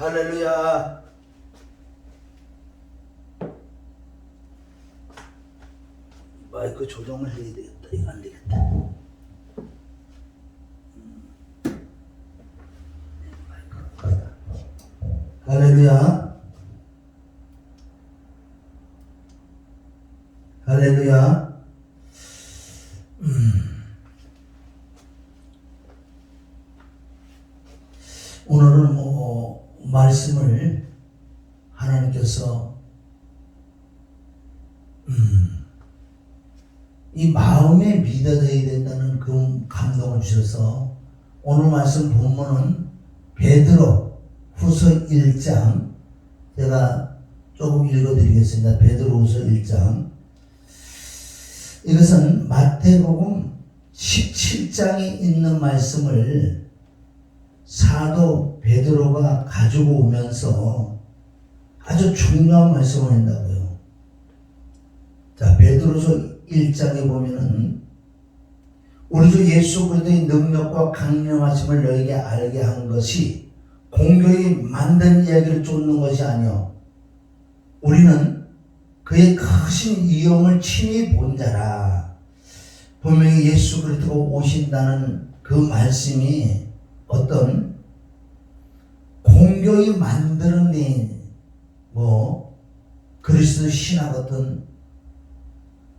할렐루야. 마이크 조정을 해야 되겠다. 이거 안 되겠다. 할렐루야. 할렐루야. 오늘은 말씀을 하나님께서 이 마음에 믿어져야 된다는 그 감동을 주셔서 오늘 말씀 본문은 베드로 후서 1장 제가 조금 읽어드리겠습니다. 베드로 후서 1장. 이것은 마태복음 17장에 있는 말씀을 사도 베드로가 가지고 오면서 아주 중요한 말씀을 한다고요. 자, 베드로서 1장에 보면은 우리 주 예수 그리스도의 능력과 강력하심을 너에게 알게 한 것이 공교히 만든 이야기를 쫓는 것이 아니요 우리는 그의 크신 위엄을 친히 본 자라. 분명히 예수 그리스도가 오신다는 그 말씀이 어떤 공교히 만들어낸 그리스도 신학 같은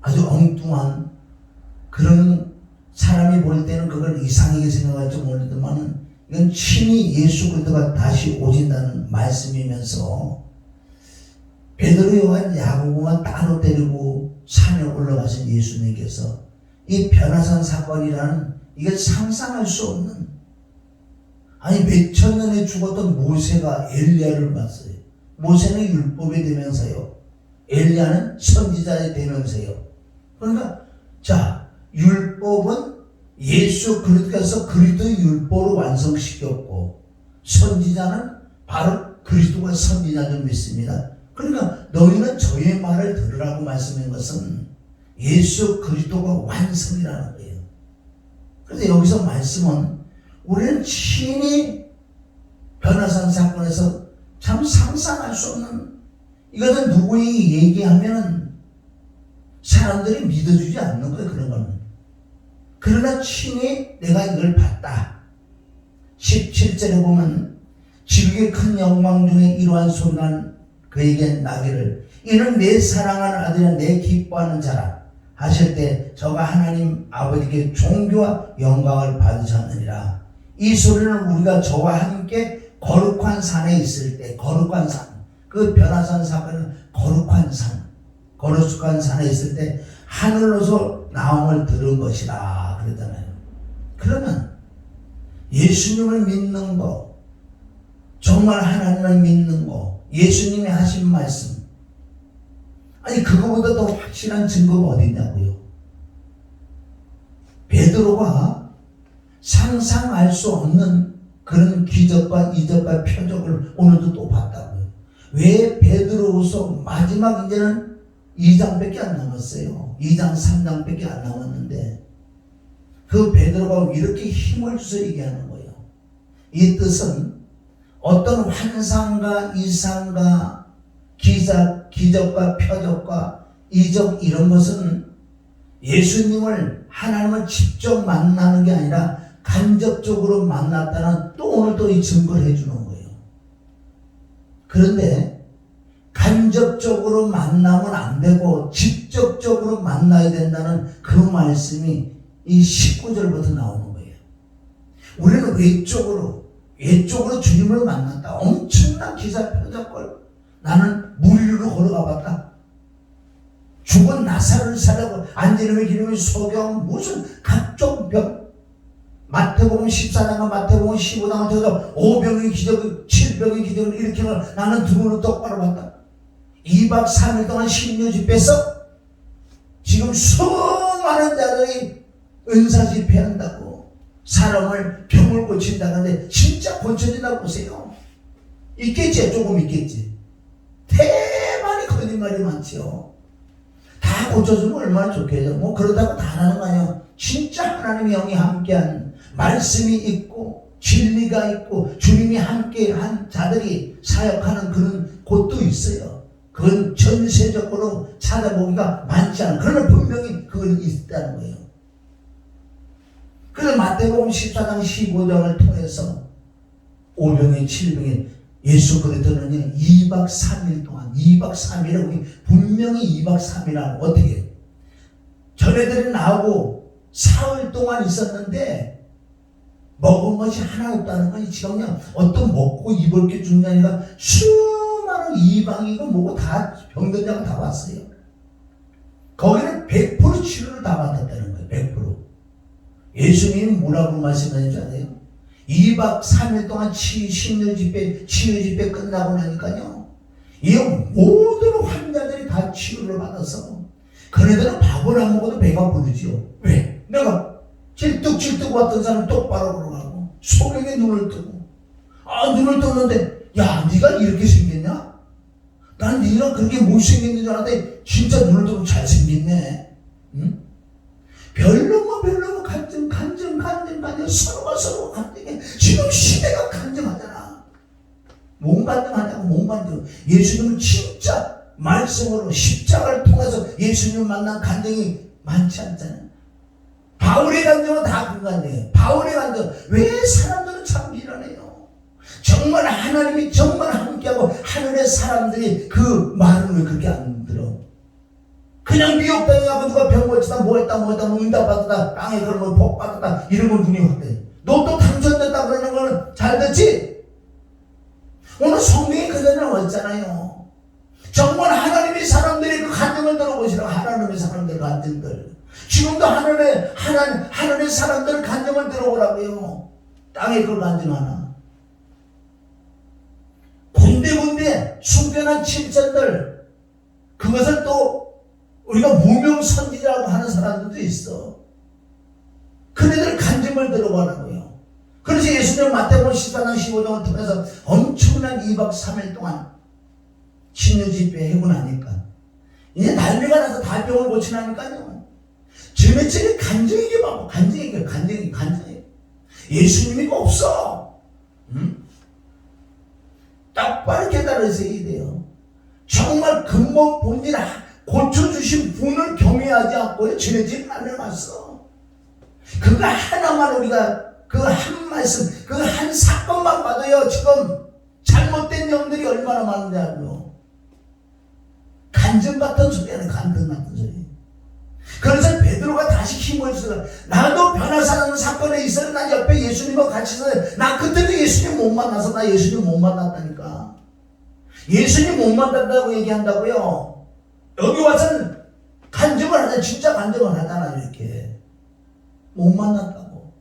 아주 엉뚱한 그런 사람이 볼 때는 그걸 이상하게 생각할지 모르지만 이건 친히 예수 그리스도가 다시 오신다는 말씀이면서 베드로, 요한, 야고보만 따로 데리고 산에 올라가신 예수님께서 이 변화산 사건이라는 이게 상상할 수 없는 아니 몇천 년에 죽었던 모세가 엘리야를 봤어요. 모세는 율법의 대명사요. 엘리야는 선지자의 대명사요. 그러니까 자 율법은 예수 그리스도께서 그리스도의 율법으로 완성시켰고 선지자는 바로 그리스도가 선지자 줄 믿습니다. 그러니까 너희는 저의 말을 들으라고 말씀한 것은 예수 그리스도가 완성이라는 거예요. 그래서 여기서 말씀은 우리는 친히 변화산 사건에서 참 상상할 수 없는 이것은 누구에게 얘기하면 사람들이 믿어주지 않는 거예요. 그런 거는. 그러나 친히 내가 이걸 봤다. 17절에 보면 지극히 큰 영광 중에 이러한 소리가 그에게 나기를 이는 내 사랑하는 아들이라 내 기뻐하는 자라 하실 때 저가 하나님 아버지께 존귀와 영광을 받으셨느니라. 이 소리는 우리가 저와 함께 거룩한 산에 있을 때 거룩한 산, 그 변화산 사건은 거룩한 산에 있을 때 하늘로서 나옴을 들은 것이라 그러잖아요. 그러면 예수님을 믿는 거, 정말 하나님을 믿는 거, 예수님이 하신 말씀, 아니 그거보다 더 확실한 증거가 어디 있냐고요. 베드로가 상상할 수 없는 그런 기적과 이적과 표적을 오늘도 또 봤다고요. 왜 베드로후서 마지막 이제는 2장밖에 안 남았어요. 2장 3장밖에 안 남았는데 그 베드로가 이렇게 힘을 줘서 얘기하는 거예요. 이 뜻은 어떤 환상과 이상과 기적과 표적과 이적 이런 것은 예수님을 하나님을 직접 만나는 게 아니라 간접적으로 만났다는 또 오늘 또 이 증거를 해주는 거예요. 그런데 간접적으로 만나면 안 되고 직접적으로 만나야 된다는 그 말씀이 이 19절부터 나오는 거예요. 우리는 외적으로 주님을 만났다. 엄청난 기사 표적걸. 나는 물 위로 걸어가 봤다. 죽은 나사로를 살려고 안지름의 기름이 소경 무슨 각종 병 마태복음 14장과 마태복음 15장을 통해서 5병의 기적을 7병의 기적을 일으키는 나는 두 눈을 똑바로 봤다. 2박 3일 동안 심려 집회에서 지금 수많은 자들이 은사 집회한다고 사람을 병을 고친다는데 진짜 고쳐진다고 보세요. 있겠지. 조금 있겠지. 대만이 거짓말이 많지요. 다 고쳐주면 얼마나 좋겠죠. 그러다고 다 하는 거 아니야. 진짜 하나님의 영이 함께한 말씀이 있고 진리가 있고 주님이 함께 한 자들이 사역하는 그런 곳도 있어요. 그건 전세적으로 찾아보기가 많지 않아. 그러나 분명히 그건 있다는 거예요. 그래서 마태복음 14장 15장을 통해서 5병에 7병에 예수 그리스도는 2박 3일 동안 2박 3일에 우리 분명히 2박 3일을 어떻게 전애들이 나오고 사흘 동안 있었는데 먹은 것이 하나 없다는 건 지금 그냥 어떤 먹고 입을 게 중요한 게 아니라 수많은 이방이고 뭐고 다 병든 자가 다 왔어요. 거기는 100% 치료를 다 받았다는 거예요. 100%. 예수님이 뭐라고 말씀하는지 아세요? 2박 3일 동안 치유 집회 끝나고 나니까요. 이 모든 환자들이 다 치유를 받아서 그네들은 밥을 안 먹어도 배가 부르지요. 왜? 내가 질뚝질뚝 왔던 사람 똑바로 걸어가고 소경에 눈을 뜨고 눈을 떴는데 야 네가 이렇게 생겼냐? 난 네가 그렇게 못생겼는 줄 알았는데 진짜 눈을 뜨고 잘생겼네. 응? 별로 간증 서로가 서로 간증해. 지금 시대가 간증하잖아. 몸 간증하냐고. 몸 간증. 예수님은 진짜 말씀으로 십자가를 통해서 예수님 만난 간증이 많지 않잖아요. 바울의 간증은 다 그 간증이에요. 바울의 간증. 왜 사람들은 참 미련해요. 정말 하나님이 정말 함께하고 하늘의 사람들이 그 말을 왜 그렇게 안 들어? 그냥 미혹당해가고 누가 병 고치다 뭐했다 응답받았다 땅에 그런 걸 복받았다 이러면 눈이 확 돼. 너 또 당첨됐다 그러는 거는 잘 됐지? 오늘 성경에 그대로 나왔잖아요. 정말 하나님의 사람들이 그 간증을 들어보시라고. 하나님의 사람들 간증들 지금도 하나님의 사람들 간증을 들어보라고요. 땅에 그걸 간증하나. 군데군데 숨겨난 칭찬들 그것을 또 우리가 무명 선지자라고 하는 사람들도 있어. 그네들 간증을 들어보라고요. 그래서 예수님 마태복음 14장 15장을 통해서 엄청난 2박 3일 동안 신유 집회 하고 나니까 이제 날개가 나서 다 병을 고치나니까요. 전에쯤에 간증이게 봐봐. 간증이 예수님이 없어. 똑바로 깨달으셔야 돼요. 정말 근본 본질 고쳐주신 분을 경외하지 않고요. 지내지는 않아왔어. 그거 하나만 우리가 그 한 말씀, 그 한 사건만 봐도요. 지금 잘못된 영들이 얼마나 많은지 알죠. 간증 같은 소리는 간증 같은 소리. 그래서 베드로가 다시 힘을 주더라. 나도 변화사라는 사건에 있어요. 난 옆에 예수님과 같이 있어요. 나 그때도 예수님 못 만나서 나 예수님 못 만났다니까. 예수님 못 만났다고 얘기한다고요. 여기 와서는 간증을 하잖아. 진짜 간증을 하잖아. 이렇게 못 만났다고.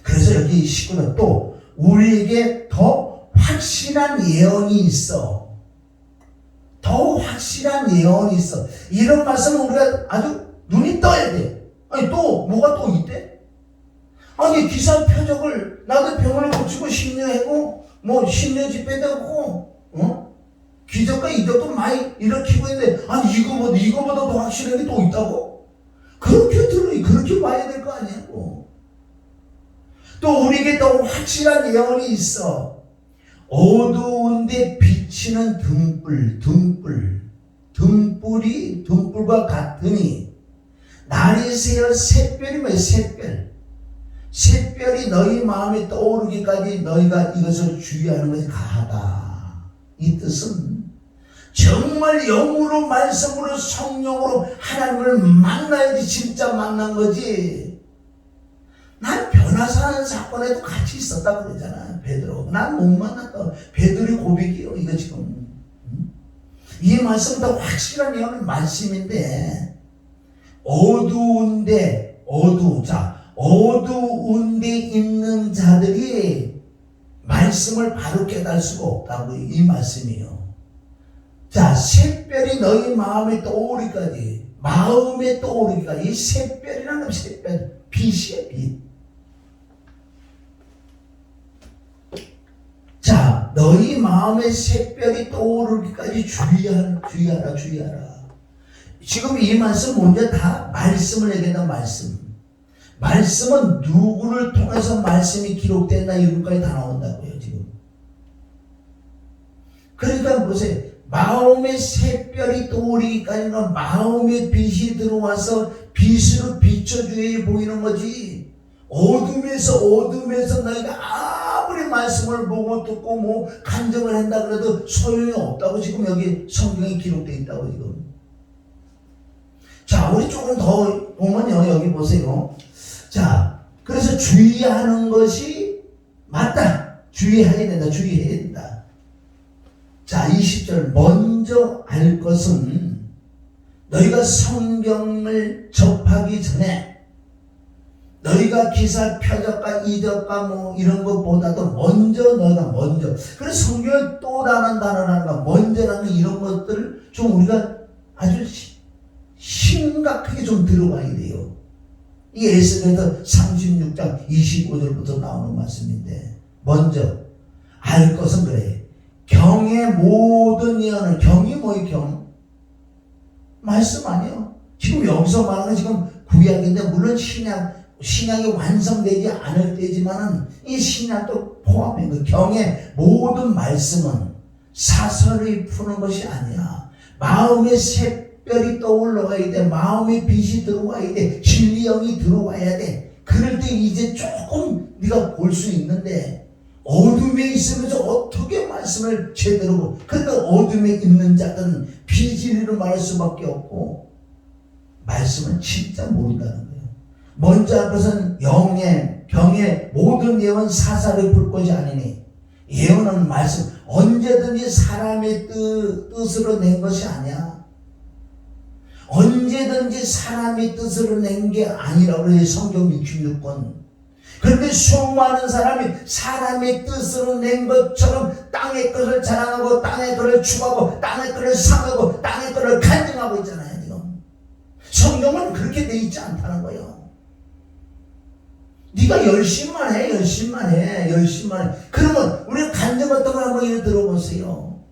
그래서 여기 19는 또 우리에게 더 확실한 예언이 있어. 더 확실한 예언이 있어. 이런 말씀은 우리가 아주 눈이 떠야 돼. 아니 또 뭐가 또 있대? 아니 기사 표적을 나도 병원을 고치고 신유하고 뭐 신유 집회도 하고 기적과 이적도 많이 일으키고 있는데 아니 이거보다 더 확실한 게 또 있다고? 그렇게 봐야 될 거 아니냐고. 또 우리에게 더 확실한 예언이 있어. 어두운데 비치는 등불과 같으니 날이 새어 샛별이면 샛별이 너희 마음에 떠오르기까지 너희가 이것을 주의하는 것이 가하다. 이 뜻은 정말 영으로 말씀으로 성령으로 하나님을 만나야지 진짜 만난 거지. 난 변화사는 사건에도 같이 있었다 그러잖아. 베드로. 난 못 만났다. 베드로의 고백이요. 이거 지금. 이 말씀은 더 확실한 예언은 말씀인데 어두운데 있는 자들이 말씀을 바로 깨달을 수가 없다고 이 말씀이요. 자, 샛별이 너희 마음에 떠오르기까지 이 샛별이라는 건 샛별 빛이에요. 빛. 자, 너희 마음에 샛별이 떠오르기까지 주의하라. 지금 이 말씀 먼저 다 말씀을 얘기한다. 말씀은 누구를 통해서 말씀이 기록됐나 이것까지 다 나온다고요 지금. 그러니까 보세요. 마음의 샛별이 떠오르기까지는 마음의 빛이 들어와서 빛으로 비춰줘야 보이는 거지. 어둠에서 너희가 아무리 말씀을 보고 듣고 뭐 간증을 한다 그래도 소용이 없다고 지금 여기 성경에 기록되어 있다고 지금. 자, 우리 조금 더 보면요, 여기 보세요. 자, 그래서 주의하는 것이 맞다. 주의해야 된다. 자, 20절. 먼저 알 것은 너희가 성경을 접하기 전에 너희가 기사 표적과 이적과 뭐 이런 것보다도 먼저. 그래서 성경을 또 다른 단어라는 거, 먼저라는 이런 것들을 좀 우리가 아주 심각하게 좀 들어봐야 돼요. 이 에스겔서 36장 25절부터 나오는 말씀인데, 먼저 알 것은 그래. 경의 모든 예언을, 경이 뭐예요, 경? 말씀 아니에요. 지금 여기서 말하는 지금 구약인데, 물론 신약이 완성되지 않을 때지만은 이 신약도 포함된 그 경의 모든 말씀은 사설이 푸는 것이 아니야. 마음의 샛별이 떠올라와야 돼. 마음의 빛이 들어와야 돼. 진리 영이 들어와야 돼. 그럴 때 이제 조금 네가 볼 수 있는데, 어둠에 있으면서 어떻게 말씀을 제대로 보. 그러니까 어둠에 있는 자들은 비진리로 말할 수밖에 없고 말씀은 진짜 모른다는 거예요. 먼저 할 것은 영의 병의 모든 예언 사사를 풀 것이 아니니, 예언은 말씀 언제든지 사람의 뜻으로 낸 것이 아니야. 언제든지 사람의 뜻으로 낸 게 아니라고 그래요. 성경 66권. 그런데 수많은 사람이 사람의 뜻으로 낸 것처럼 땅의 것을 자랑하고 땅의 것을 추구하고 땅의 것을 상하고 땅의 것을 간증하고 있잖아요 지금. 성경은 그렇게 돼 있지 않다는 거예요. 네가 열심만 해. 그러면 우리 간증 같은 거 한번 예를 들어보세요.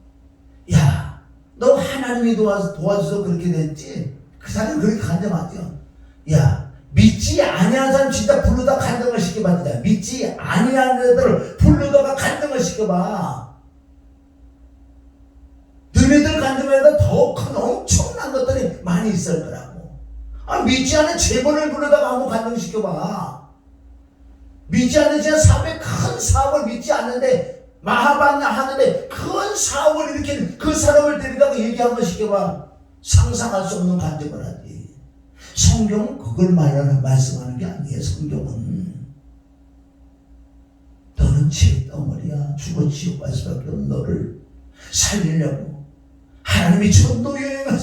야, 너 하나님이 도와줘서 그렇게 됐지? 그 사람이 그렇게 간증하죠. 야, 믿지 아니하는 사람 진짜 부르다 간증을 시켜봐. 믿지 아니하는 애들을 부르다가 간증을 시켜봐. 너네들 간증에다 더 큰 엄청난 것들이 많이 있을 거라고. 믿지 않는 재벌을 부르다가 한번 간증시켜봐. 믿지 않는 진짜 사업에 큰 사업을 믿지 않는데 마하반나 하는데 큰 사업을 일으킨 그 사람을 데리다가 얘기 한번 시켜봐. 상상할 수 없는 간증을 하지. 성경은 그걸 말씀하는 게 아니에요. 성경은 너는 죄 덩어리야. 죽어 지옥 갈 수밖에 없는 너를 살리려고 하나님이 전도 여행을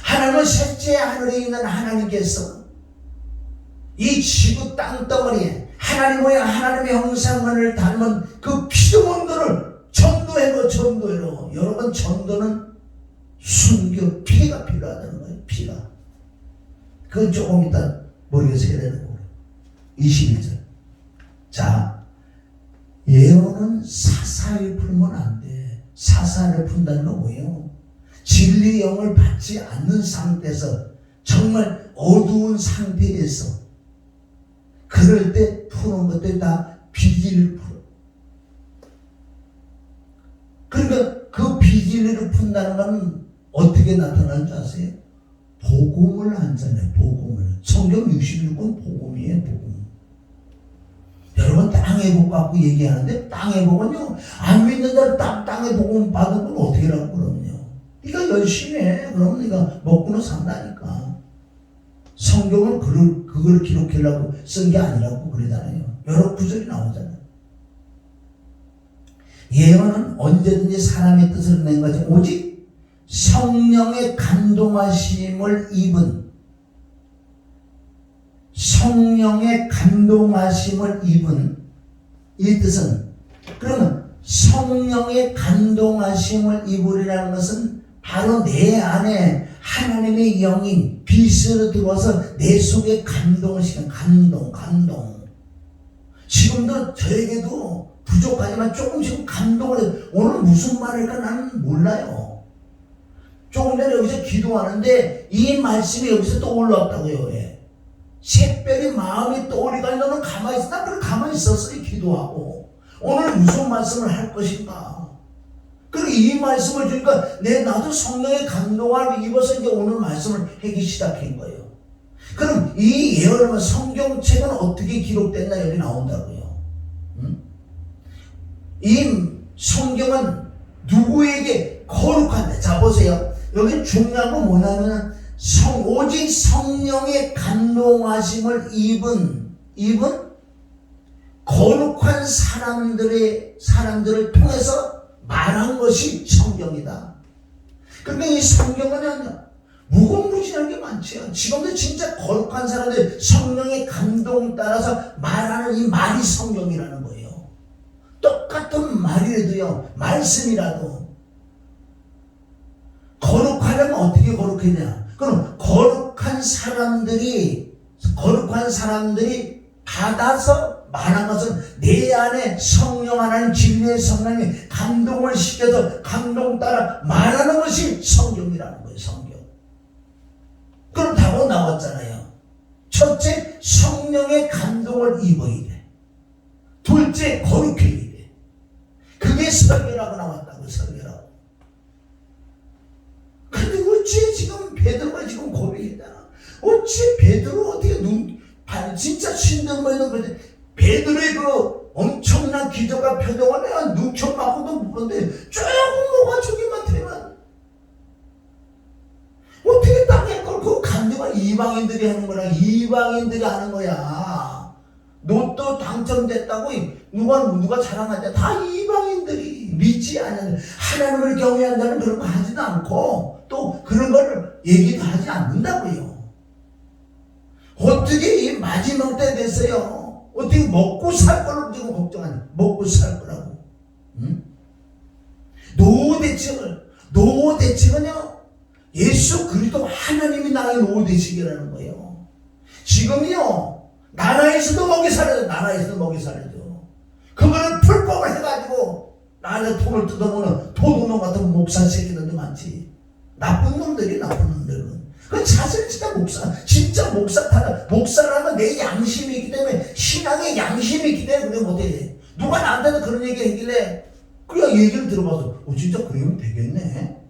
하나님은 셋째 하늘에 있는 하나님께서 이 지구 땅덩어리에 하나님의 형상을 닮은 그 피조물들을 전도해로. 여러분, 전도는 순교, 피가 필요하다는 거예요. 피가. 그건 조금 이따 머리에서 해야 되는 거예요. 21절. 자, 예언은 사사를 풀면 안 돼. 사사를 푼다는 건 뭐예요? 진리 영을 받지 않는 상태에서, 정말 어두운 상태에서, 그럴 때 푸는 것들 다 비진리를 풀어. 그러니까 그 비진리를 푼다는 건 어떻게 나타나는 줄 아세요? 복음을 하잖아요. 복음을. 성경 66권 복음이에요. 복음. 여러분, 땅의 복 갖고 얘기하는데, 땅의 복은요, 안 믿는 자를 땅의 복음 받은 건 어떻게 하라고 그러면요. 네가 열심히 해. 그러면 네가 먹고는 산다니까. 성경은 그걸 기록하려고 쓴 게 아니라고 그러잖아요. 여러 구절이 나오잖아요. 예언은 언제든지 사람의 뜻을 낸 거지. 오직 성령의 감동하심을 입은 이 뜻은, 그러면 성령의 감동하심을 입으리라는 것은 바로 내 안에 하나님의 영이 빛으로 들어와서 내 속에 감동을 시키는 감동. 지금도 저에게도 부족하지만 조금씩 감동을 해요. 오늘 무슨 말일까 나는 몰라요. 조금 전에 여기서 기도하는데 이 말씀이 여기서 또 올라왔다고요. 예. 새별이 마음이 떠오르니까 너는 가만히 있어. 난 그걸 가만히 있었어요. 기도하고. 오늘 무슨 말씀을 할 것인가. 그리고 이 말씀을 주니까 나도 성령의 감동을 입어서 이제 오늘 말씀을 하기 시작한 거예요. 그럼 이 예언은 성경책은 어떻게 기록됐나 여기 나온다고요. 이 성경은 누구에게 거룩한데, 자 보세요. 여기 중요한 건 뭐냐면 오직 성령의 감동하심을 입은 거룩한 사람들을 통해서 말한 것이 성경이다. 그러니까 이 성경은 무궁무진한 게 많지요. 지금도 진짜 거룩한 사람들 성령의 감동 따라서 말하는 이 말이 성경이라는 거예요. 똑같은 말이라도요, 말씀이라도 거룩하려면 어떻게 거룩했냐? 그럼 거룩한 사람들이 받아서 말한 것은 내 안에 성령 하나님, 진리의 성령이 감동을 시켜서 감동 따라 말하는 것이 성경이라는 거예요. 성경. 그럼 답은 나왔잖아요. 첫째, 성령의 감동을 입어야 돼. 둘째, 거룩해야 돼. 그게 설교라고 나왔다고. 설교라고. 근데 어째 지금 베드로가 지금 고백했잖아. 어째 베드로 어떻게 진짜 신등모에는 그런데 베드로의 그 엄청난 기적과 표정을 내가 눈총 맞고도 묻는데 조금 뭐가 저기만 되면 어떻게 땅에 걸 그 감정을 이방인들이 하는 거라. 이방인들이 하는 거야. 로또 당첨됐다고 누가 자랑하냐. 다 이방인들이 믿지 않는, 하나님을 경외한다는 그런 거 하지도 않고 또 그런 걸 얘기도 하지 않는다고요. 어떻게 이 마지막 때 됐어요. 어떻게 먹고 살 거라고 지금 걱정하냐. 먹고 살 거라고. 응? 노후 대책은요, 예수 그리스도 하나님이 나의 노후 대책이라는 거예요. 지금요, 나라에서도 먹이 살아요. 나라에서도 먹이 살아요. 그거는 불법을 해가지고 나라의 돈을 뜯어먹는 도둑놈 같은 목사 새끼들도 많지. 나쁜 놈들은. 그 사실 진짜 목사라면 내 양심이 있기 때문에, 신앙의 양심이 있기 때문에 그래 못해. 누가 나한테도 그런 얘기 했길래 그냥 얘기를 들어봐서 진짜 그러면 되겠네.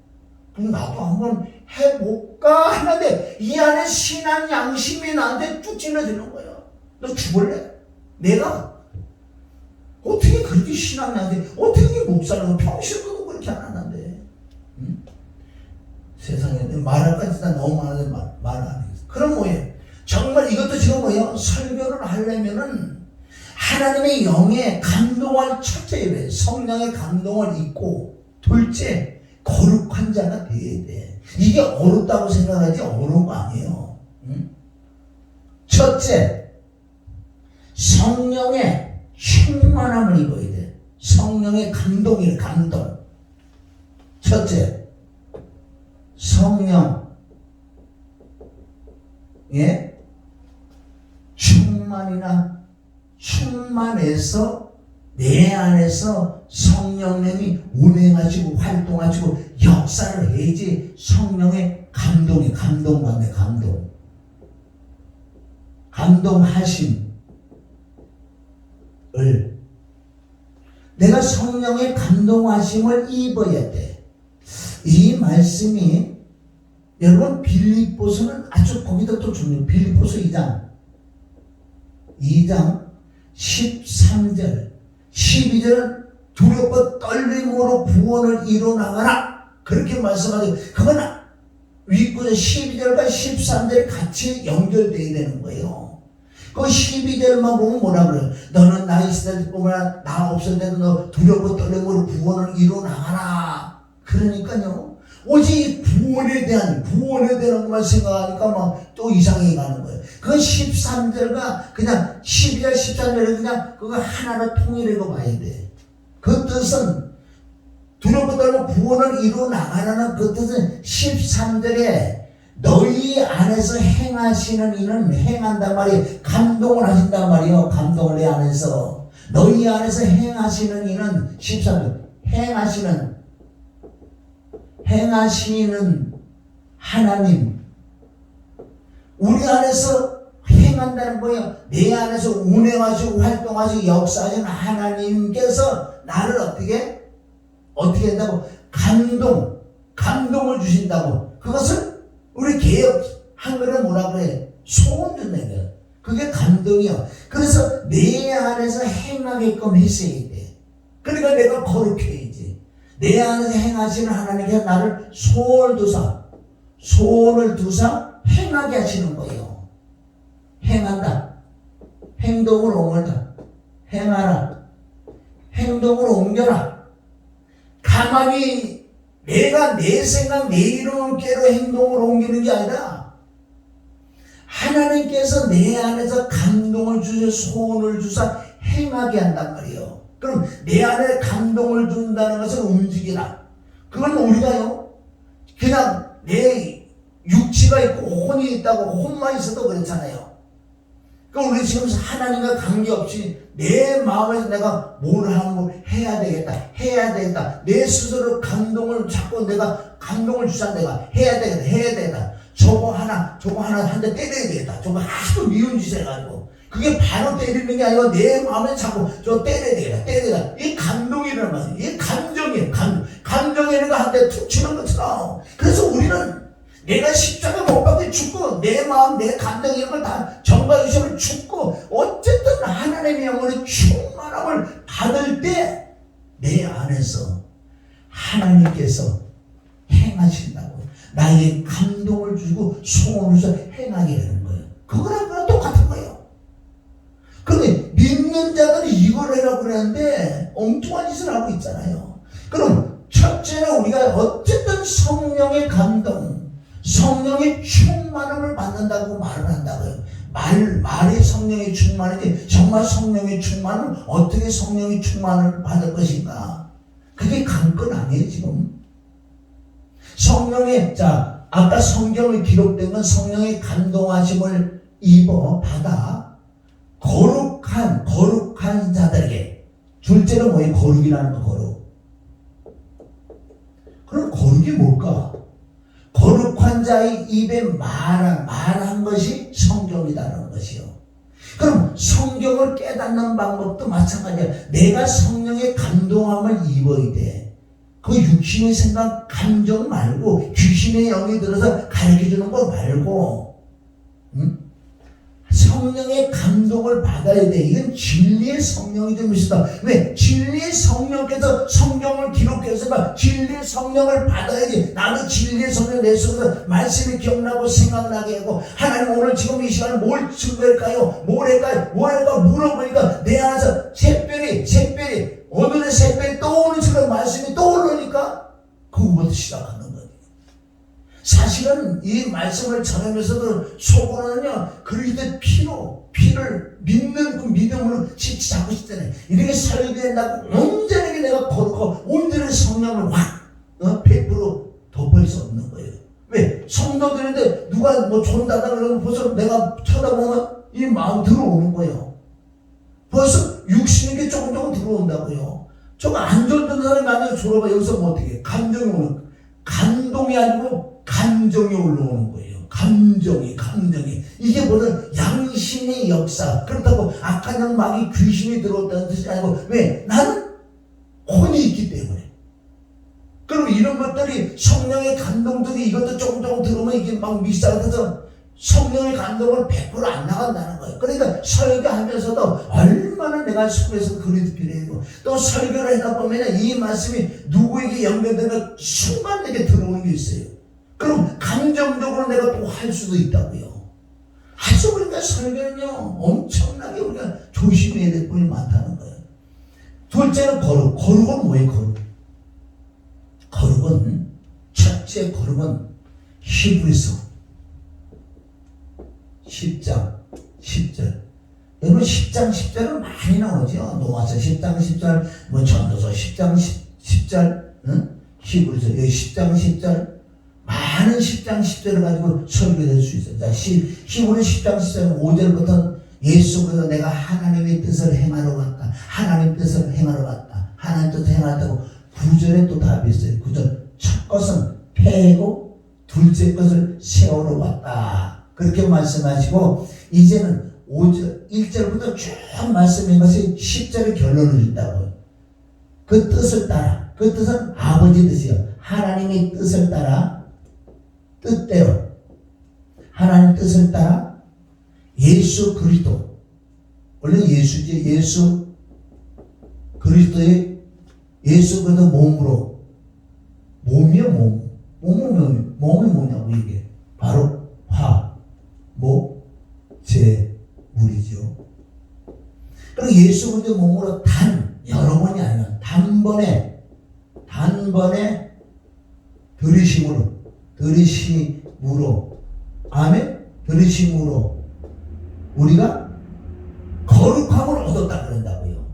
그럼 나도 한번 해볼까 하는데 이 안에 신앙 양심이 나한테 쭉 찔러지는 거야. 너 죽을래? 내가 어떻게 그렇게 신앙 양심, 어떻게 목사라고 평소에도 그렇게 안 하는데. 응? 세상에 말할까 진짜 너무 많은데 말 안 하겠어. 그럼 뭐예요? 정말 이것도 지금 뭐예요? 설교를 하려면은 하나님의 영에 감동할 첫째, 성령의 감동을 입고, 둘째, 거룩한 자가 되어야 돼. 이게 어렵다고 생각하지 어려운 거 아니에요. 응? 첫째, 성령의 충만함을 입어야 돼. 성령의 감동. 첫째, 성령의 충만해서 내 안에서 성령님이 운행하시고 활동하시고 역사를 해야지. 성령의 감동받네. 감동하심을 내가 성령의 감동하심을 입어야 돼. 이 말씀이 여러분 빌립보서는 아주 거기다 또 중요해요. 빌립보서 2장 13절 12절은 두렵고 떨림으로 구원을 이뤄나가라 그렇게 말씀하죠. 그건 윗구절 12절과 13절이 같이 연결되어야 되는 거예요. 그 12절만 보면 뭐라 그래요? 너는 나 있을 때뿐만 아니라 나 없을 때도 너 두렵고 떨림으로 구원을 이뤄나가라. 그러니까요, 오직 구원에 대한 것만 생각하니까 막 또 이상해 가는 거예요. 그 13절과 그냥 12절 13절을 그냥 그거 하나로 통일해서 봐야 돼. 그 뜻은 두렵고 떨고 구원을 이루어 나가라는 그 뜻은 13절에 너희 안에서 행하시는 이는 행한단 말이에요. 감동을 하신단 말이에요. 감동을 내 안에서 너희 안에서 행하시는 이는 13절 행하시는 하나님, 우리 안에서 행한다는 거예요. 내 안에서 운행하시고 활동하시고 역사하시는 하나님께서 나를 어떻게 한다고? 감동을 주신다고. 그것을 우리 개혁 한글은 뭐라 그래? 소원 듣는 거예요. 그게 감동이요. 그래서 내 안에서 행하게끔 했어야 돼. 그러니까 내가 거룩해야지. 내 안에서 행하시는 하나님께서 나를 소원을 두사 행하게 하시는 거예요. 행한다. 행동을 옮긴다. 행하라. 행동을 옮겨라. 가만히 내가 내 생각, 내 이름께로 행동을 옮기는 게 아니라 하나님께서 내 안에서 감동을 주셔 소원을 주사 행하게 한단 말이에요. 그럼 내 안에 감동을 준다는 것은 움직이라. 그건 우리가요, 그냥 내 육체가 있고 혼이 있다고 혼만 있어도 그렇잖아요. 그럼 우리 지금 하나님과 관계없이 내 마음에서 내가 뭘 하고 해야 되겠다. 내 스스로 감동을 잡고 내가 감동을 주자. 내가 해야 되겠다. 저거 하나 한 대 때려야 되겠다. 저거 아주 미운 짓 해가지고. 그게 바로 때리는 게 아니고 내 마음에 자꾸 저 때려야 되겠다. 이 감동이라는 말이에요. 이 감정이에요. 감정이라는 거 한 대 툭 치는 것처럼. 그래서 우리는 내가 십자가 못 박혀 죽고 내 마음, 내 감정 이런 걸 다 정과 유심을 죽고 어쨌든 하나님의 영혼의 충만함을 받을 때 내 안에서 하나님께서 행하신다고. 나에게 감동을 주고 소원을 주셔서 행하게 되는 거예요. 그거랑 똑같은 거예요. 그런데 믿는 자들이 이걸 해라고 그러는데 엉뚱한 짓을 하고 있잖아요. 그럼 첫째는 우리가 어쨌든 성령의 감동, 성령의 충만함을 받는다고 말을 한다고요. 말이 성령의 충만이지 정말 성령의 충만은 어떻게 성령의 충만을 받을 것인가? 그게 관건 아니에요 지금. 성령의 아까 성경에 기록된 건 성령의 감동하심을 받아 거룩한 자들에게. 둘째는 뭐예요? 거룩이라는 거. 거룩. 그럼 거룩이 뭘까? 거룩한 자의 입에 말한 것이 성경이다라는 것이요. 그럼 성경을 깨닫는 방법도 마찬가지야. 내가 성령의 감동함을 입어야 돼. 그 육신의 생각, 감정 말고 귀신의 영이 들어서 가르쳐주는 거 말고, 성령의 감동을 받아야 돼. 이건 진리의 성령이 된 것이다. 왜? 진리의 성령께서 성경을 기록해서 진리의 성령을 받아야지. 나도 진리의 성령 내 속에서 말씀이 기억나고 생각나게 하고, 하나님 오늘 지금 이 시간에 뭘 증거할까요? 뭘 할까? 물어보니까 내 안에서 새별이 오늘의 새별이 떠오르는 순간 말씀이 떠오르니까 그거부터 시작하는 거예요. 사실은 이 말씀을 전하면서도 속으로는요, 그리스도의 피를 믿는 그 믿음으로 잡고 싶잖아요. 이렇게 설교한다고 온전하게 내가 거룩하고 온전하게 성령을 확 100% 덮을 수 없는 거예요. 왜? 성도들인데 누가 존다다 그러면 벌써 내가 쳐다보면 이 마음 들어오는 거예요. 벌써 육신인 게 조금 들어온다고요. 저거 안 졸던 사람이 만약에 졸아봐. 여기서 어떻게 해? 감동이 아니고 감정이 올라오는 거예요. 감정이. 이게 뭐든 양심의 역사. 그렇다고 악한 막이 귀신이 들어왔다는 뜻이 아니고, 왜? 나는 혼이 있기 때문에. 그럼 이런 것들이 성령의 감동들이 이것도 조금 들어오면 이게 막 미사돼서 성령의 감동을 100% 안 나간다는 거예요. 그러니까 설교하면서도 얼마나 내가 속에서 그리도 필요하고, 또 설교를 하다 보면 이 말씀이 누구에게 연결되면 순간 내게 들어오는 게 있어요. 그럼 감정적으로 내가 또 할 수도 있다고요. 그래서 우리가 설교는요, 엄청나게 우리가 조심해야 될 부분이 많다는 거예요. 둘째는 거룩. 거룩은 뭐예요? 첫째 거룩은 히브리서 10장 10절. 여러분 10장 10절은 많이 나오죠. 노아서 10장 10절, 전도서 10장 10절, 히브리서 여기 10장 10절. 많은 10장 10절을 가지고 설교될 수 있어요. 자, 히브리 10장 10절 5절부터 예수 그리스도 내가 하나님의 뜻을 행하러 갔다. 하나님 뜻을 행하러 갔다. 하나님 뜻을 행하다고 9절에 또 답이 있어요. 9절. 첫 것은 패고 둘째 것을 세우러 왔다. 그렇게 말씀하시고 이제는 1절부터 쭉 말씀인 것이 10절의 결론을 준다고요. 그 뜻을 따라, 그 뜻은 아버지 뜻이요. 하나님의 뜻을 따라, 뜻대로 하나님 뜻을 따라 예수 그리스도, 원래 예수지, 예수 그리스도의 예수 그리스도 몸으로, 몸이요 몸이 뭐냐고 이게 바로 제물이죠. 그리고 예수 그리스도 몸으로 여러 번이 아니라 단번에 들이심으로 아멘, 들이심으로 우리가 거룩함을 얻었다 그런다고요.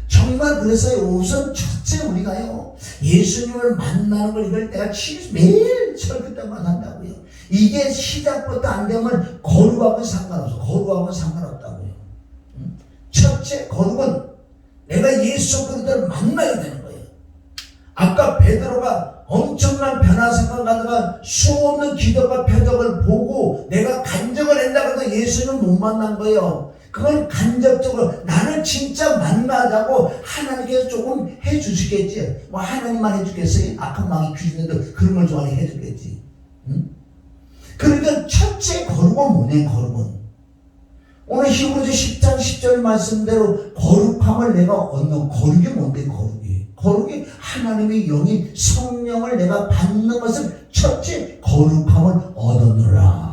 정말 그래서 우선 첫째 우리가요 예수님을 만나는 걸 이걸 내가 매일 설교 때마다 한다고요. 이게 시작부터 안 되면 거룩하고 상관없다고요. 첫째 거룩은 내가 예수 그리스도를 만나야 되는 거예요. 아까 베드로가 엄청난 변화생활 가다가 수없는 기도와 표적을 보고 내가 간증을 했다고 해도 예수는 못 만난 거예요. 그건 간접적으로 나는 진짜 만나자고 하나님께서 조금 해주시겠지. 뭐 하나님만 해주겠어요? 악한 마귀 귀신들도 그런 걸 좋아해 해주겠지. 응? 그러니까 첫째 거룩은 뭐냐? 거룩은 오늘 히브리서 10장 10절 말씀대로 거룩함을 내가 얻는 거룩이 뭔데? 거룩이 하나님의 영이 성령을 내가 받는 것을 첫째 거룩함을 얻었노라.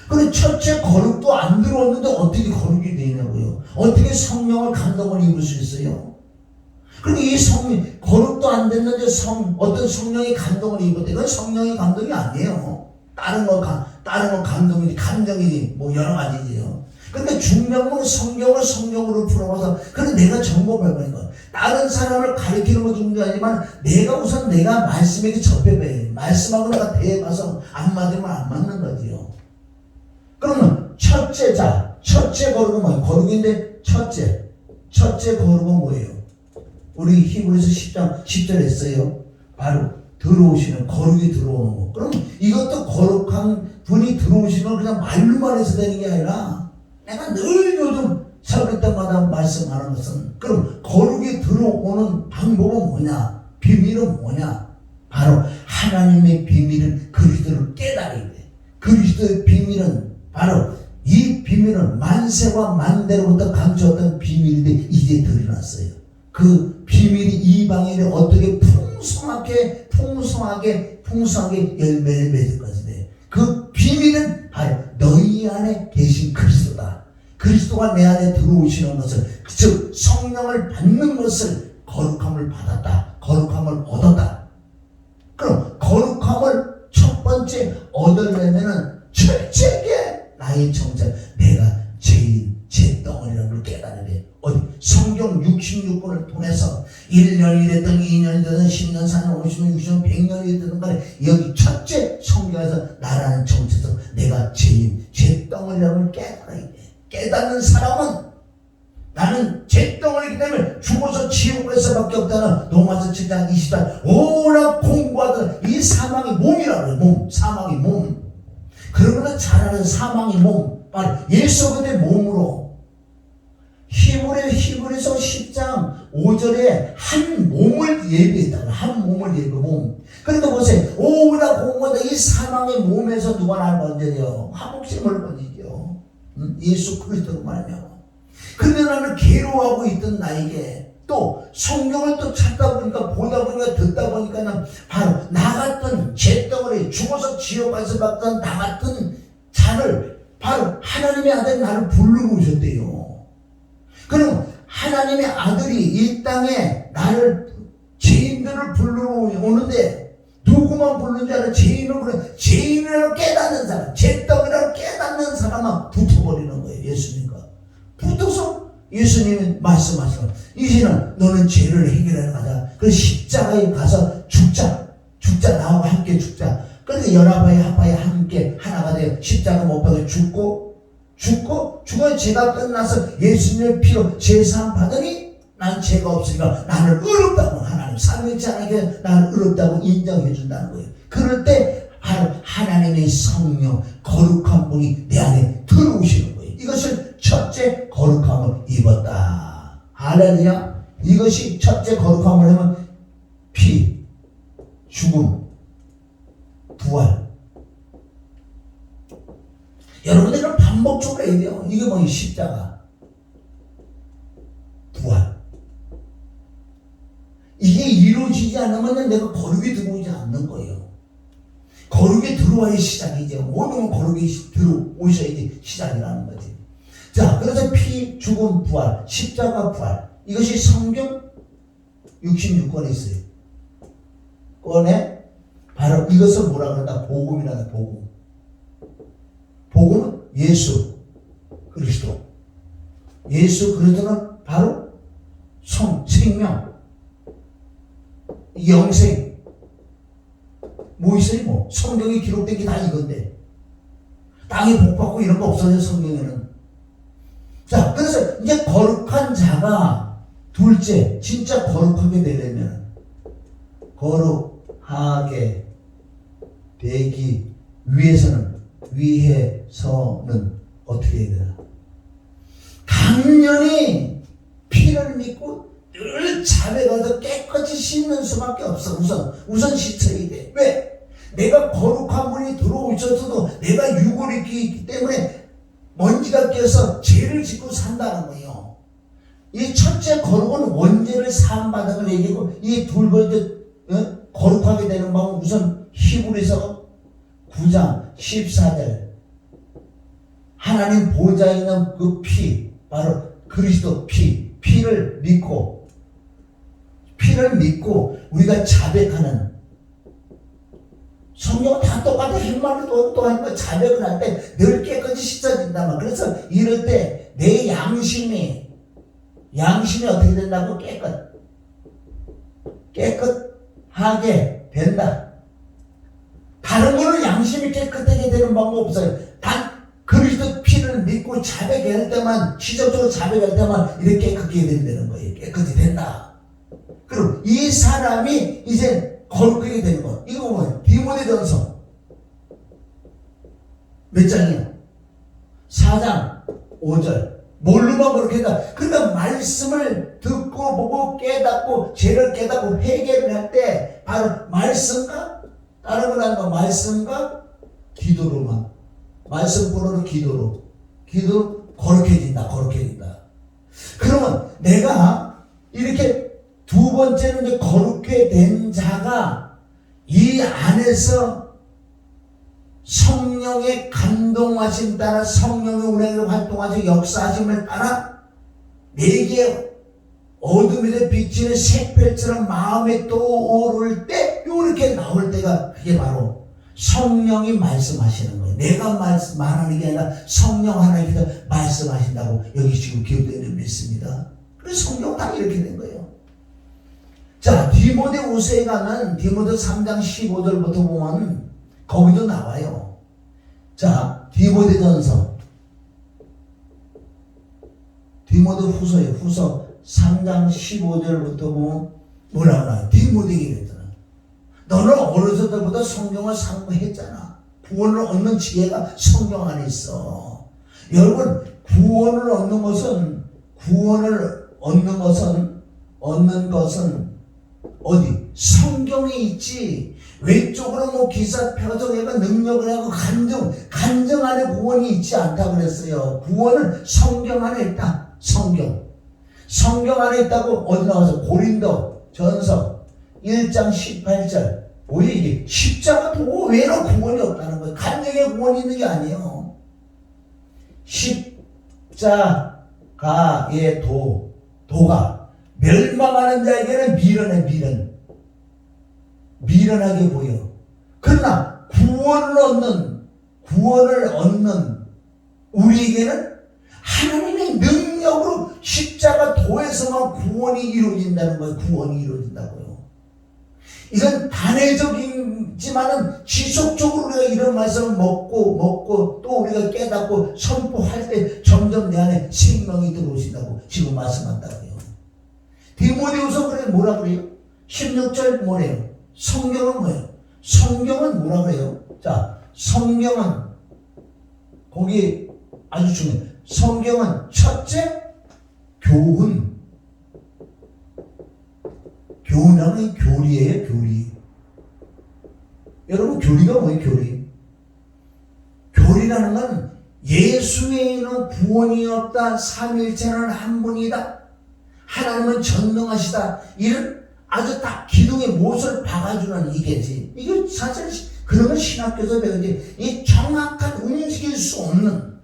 그런데 첫째 거룩도 안 들어왔는데 어떻게 거룩이 되냐고요. 어떻게 성령을 감동을 입을 수 있어요. 그리고 이 거룩도 안 됐는데 어떤 성령이 감동을 입었대. 이건 성령의 감동이 아니에요. 다른 거 감동이지, 감정이지, 뭐 여러 가지지요. 그러니까 중요한 건 성경으로 풀어봐서, 그래 내가 정복할 거니까. 다른 사람을 가르치는 것도 중요하지만, 내가 우선 내가 말씀에게 접해봐야 말씀하고 내가 대해봐서 안 맞으면 안 맞는 거지요. 그러면 첫째 거룩은 뭐예요? 거룩인데 첫째 거룩은 뭐예요? 우리 히브리서 10장 10절 했어요. 바로 들어오시는, 거룩이 들어오는 거. 그럼 이것도 거룩한 분이 들어오시는 그냥 말로만 해서 되는 게 아니라, 내가 늘 요즘 설교 때마다 말씀하는 것은, 그럼 거룩이 들어오는 방법은 뭐냐? 비밀은 뭐냐? 바로 하나님의 비밀은 그리스도를 깨달아야 돼. 그리스도의 비밀은 바로 이 비밀은 만세와 만대로부터 감추었던 비밀인데 이제 드러났어요. 그 비밀이 이방인이 어떻게 풍성하게 열매를 맺을 것인데, 그 비밀은 바로 너희 안에 계신 그리스도다. 그리스도가 내 안에 들어오시는 것을, 즉 성령을 받는 것을 거룩함을 받았다. 거룩함을 얻었다. 그럼 거룩함을 첫 번째 얻으려면은 철저하게 나의 정체, 내가 제 덩어리라는 걸 깨달아야 돼. 어디? 성경 66권을 통해서 1년이 됐든 2년이 됐든 10년, 4년, 50년, 60년, 100년이 됐든 간에 여기 첫째 성경에서 나라는 정체에서 내가 제 덩어리라는 걸 깨달아야 돼. 깨닫는 사람은 나는 제 덩어리이기 때문에 죽어서 지옥에서밖에 없다는 로마서 7장 20절 오라 공부하던 이 사망의 몸이라고 해요. 사망의 몸. 그러면 잘하는 사망의 몸, 바로 예수 그리스도의 몸으로 히브리서 10장 5절에 한 몸을 예비했다고. 한 몸을 예비하고. 그러니까 보세요. 오라 공부하던 이 사망의 몸에서 누가 나를 건져요? 한복심을 건지죠. 예수 그리스도로 말하며. 근데 나는 괴로워하고 있던 나에게 또 성경을 또 찾다 보니까, 보다 보니까, 듣다 보니까는 바로 나 같은 잿덩어리, 죽어서 지옥 가서 받던 나 같은 자를 바로 하나님의 아들이 나를 부르고 오셨대요. 그럼 하나님의 아들이 이 땅에 나를, 죄인들을 부르러 오는데 누구만 부르는 줄 알아? 죄인을 깨닫는 사람, 잿덩어리를 깨닫는 사람만 붙어버리는 거예요. 예수님과 붙어서 예수님이 말씀하시고, 이제는 너는 죄를 해결하러 가자. 그래서 십자가에 가서 죽자. 나하고 함께 죽자. 그래서 연합하여 합하여 함께 하나가 되어 십자가 못 박아 죽고 죄가 끝나서 예수님의 피로 제사함 받으니 난 죄가 없으니까 나는 의롭다고, 하나님 삼위일체 하나님께 나는 의롭다고 인정해 준다는 거예요. 그럴 때 바로 하나님의 성령, 거룩한 분이 내 안에 들어오시는 거예요. 이것을 첫째 거룩함을 입었다. 할렐루야. 이것이 첫째 거룩함을 하면 피, 죽음, 부활. 여러분들은 반복적으로 해야 돼요. 이게 뭐예요? 십자가, 부활. 이게 이루어지지 않으면 내가 거룩이 들어오지 않는 거예요. 거룩이 들어와야 시작이죠. 모든 거룩이 들어오셔야지 시작이라는 거지. 자, 그래서 피, 죽음, 부활, 십자가, 부활. 이것이 성경 66권에 있어요. 권에 바로 이것을 뭐라 그런다? 복음이라는 복음. 복음은 예수 그리스도. 예수 그리스도는 바로 생명, 영생. 뭐 있어요? 뭐 성경에 기록된 게 다 이건데 땅에 복받고 이런 거 없어요. 성경에는. 자, 그래서 이제 거룩한 자가 둘째 진짜 거룩하게 되려면 거룩하게 되기 위해서는 어떻게 해야 되나? 당연히 피를 믿고 늘 잡에 가서 깨끗이 씻는 수밖에 없어. 우선 씻어야 돼. 왜? 내가 거룩한 분이 들어오셔서도 내가 육을 입기 때문에 먼지가 껴서 죄를 짓고 산다는 거예요. 이 첫째 거룩은 원죄를 사함받은 걸 얘기하고, 이 둘 번째 거룩하게 되는 방법은 우선 히브리서 9장 14절 하나님 보좌에 있는 그 피, 바로 그리스도 피를 믿고 우리가 자백하는, 성경은 다 똑같아. 햇말도 또 하는 거. 자백을 할 때 늘 깨끗이 씻어진단 말이야. 그래서 이럴 때 내 양심이 어떻게 된다고? 깨끗하게 된다. 다른 거는 양심이 깨끗하게 되는 방법 없어요. 단 그리스도 피를 믿고 자백할 때만, 시적으로 자백할 때만 이렇게 깨끗하게 된다는 거예요. 깨끗이 된다. 그럼 이 사람이 이제 거룩하게 되는 거. 이거 뭐예요? 디모데전서 몇 장이요? 4장 5절. 뭘로만 그렇게 한다? 그러니까 말씀을 듣고 보고 깨닫고 죄를 깨닫고 회개를 할 때 바로 말씀과, 다른 건 아니고 말씀과 기도로만, 말씀으로 기도로 거룩해진다. 그러면 내가 이렇게 두 번째는 이제 거룩해 된 자가 이 안에서 성령의 감동하심 따라, 성령의 운행을 활동하셔 역사하심을 따라 내게 어둠에서 비치는 색별처럼 마음에 떠오를 때 이렇게 나올 때가, 그게 바로 성령이 말씀하시는 거예요. 내가 말하는 게 아니라 성령 하나님께서 말씀하신다고 여기 지금 기록되어 있습니다. 그래서 성경은 다 이렇게 된 거예요. 자, 디모데후서에 가면 디모데 3장 15절부터 보면 거기도 나와요. 자, 디모데후서예요. 후서 3장 15절부터 보면 뭐라고 나와요? 디모데에게 그랬잖아. 너는 어려서부터 성경을 상고했잖아. 구원을 얻는 지혜가 성경 안에 있어. 여러분, 구원을 얻는 것은 어디? 성경에 있지. 외적으로 뭐 기사 표적해가 능력을 하고 간증 안에 구원이 있지 않다 그랬어요. 구원은 성경 안에 있다. 성경 안에 있다고. 어디 나와서? 고린도 전서 1장 18절. 뭐야 이게? 십자가 보고 외로 구원이 없다는 거예요. 간증에 구원이 있는 게 아니에요. 십자가의 도가 멸망하는 자에게는 미련하게 보여. 그러나 구원을 얻는 우리에게는 하나님의 능력으로 십자가 도에서만 구원이 이루어진다는 거예요. 구원이 이루어진다고요. 이건 단회적이지만은 지속적으로 우리가 이런 말씀을 먹고 또 우리가 깨닫고 선포할 때 점점 내 안에 생명이 들어오신다고 지금 말씀한다고요. 디모데후서 그래 뭐라 그래요? 16절 뭐래요? 성경은 뭐예요? 성경은 뭐라고 해요? 자, 성경은 거기 아주 중요해요. 성경은 첫째 교훈. 교훈이라는 교리예요, 교리. 여러분, 교리가 뭐예요, 교리? 교리라는 건 예수 외에는 구원이 없다. 삼위일체는 한 분이다. 하나님은 전능하시다. 이런 아주 딱 기둥에 못을 박아주는 이게지. 이게 사실 그런 건 신학교에서 배우지. 이 정확한 움직일 수 없는,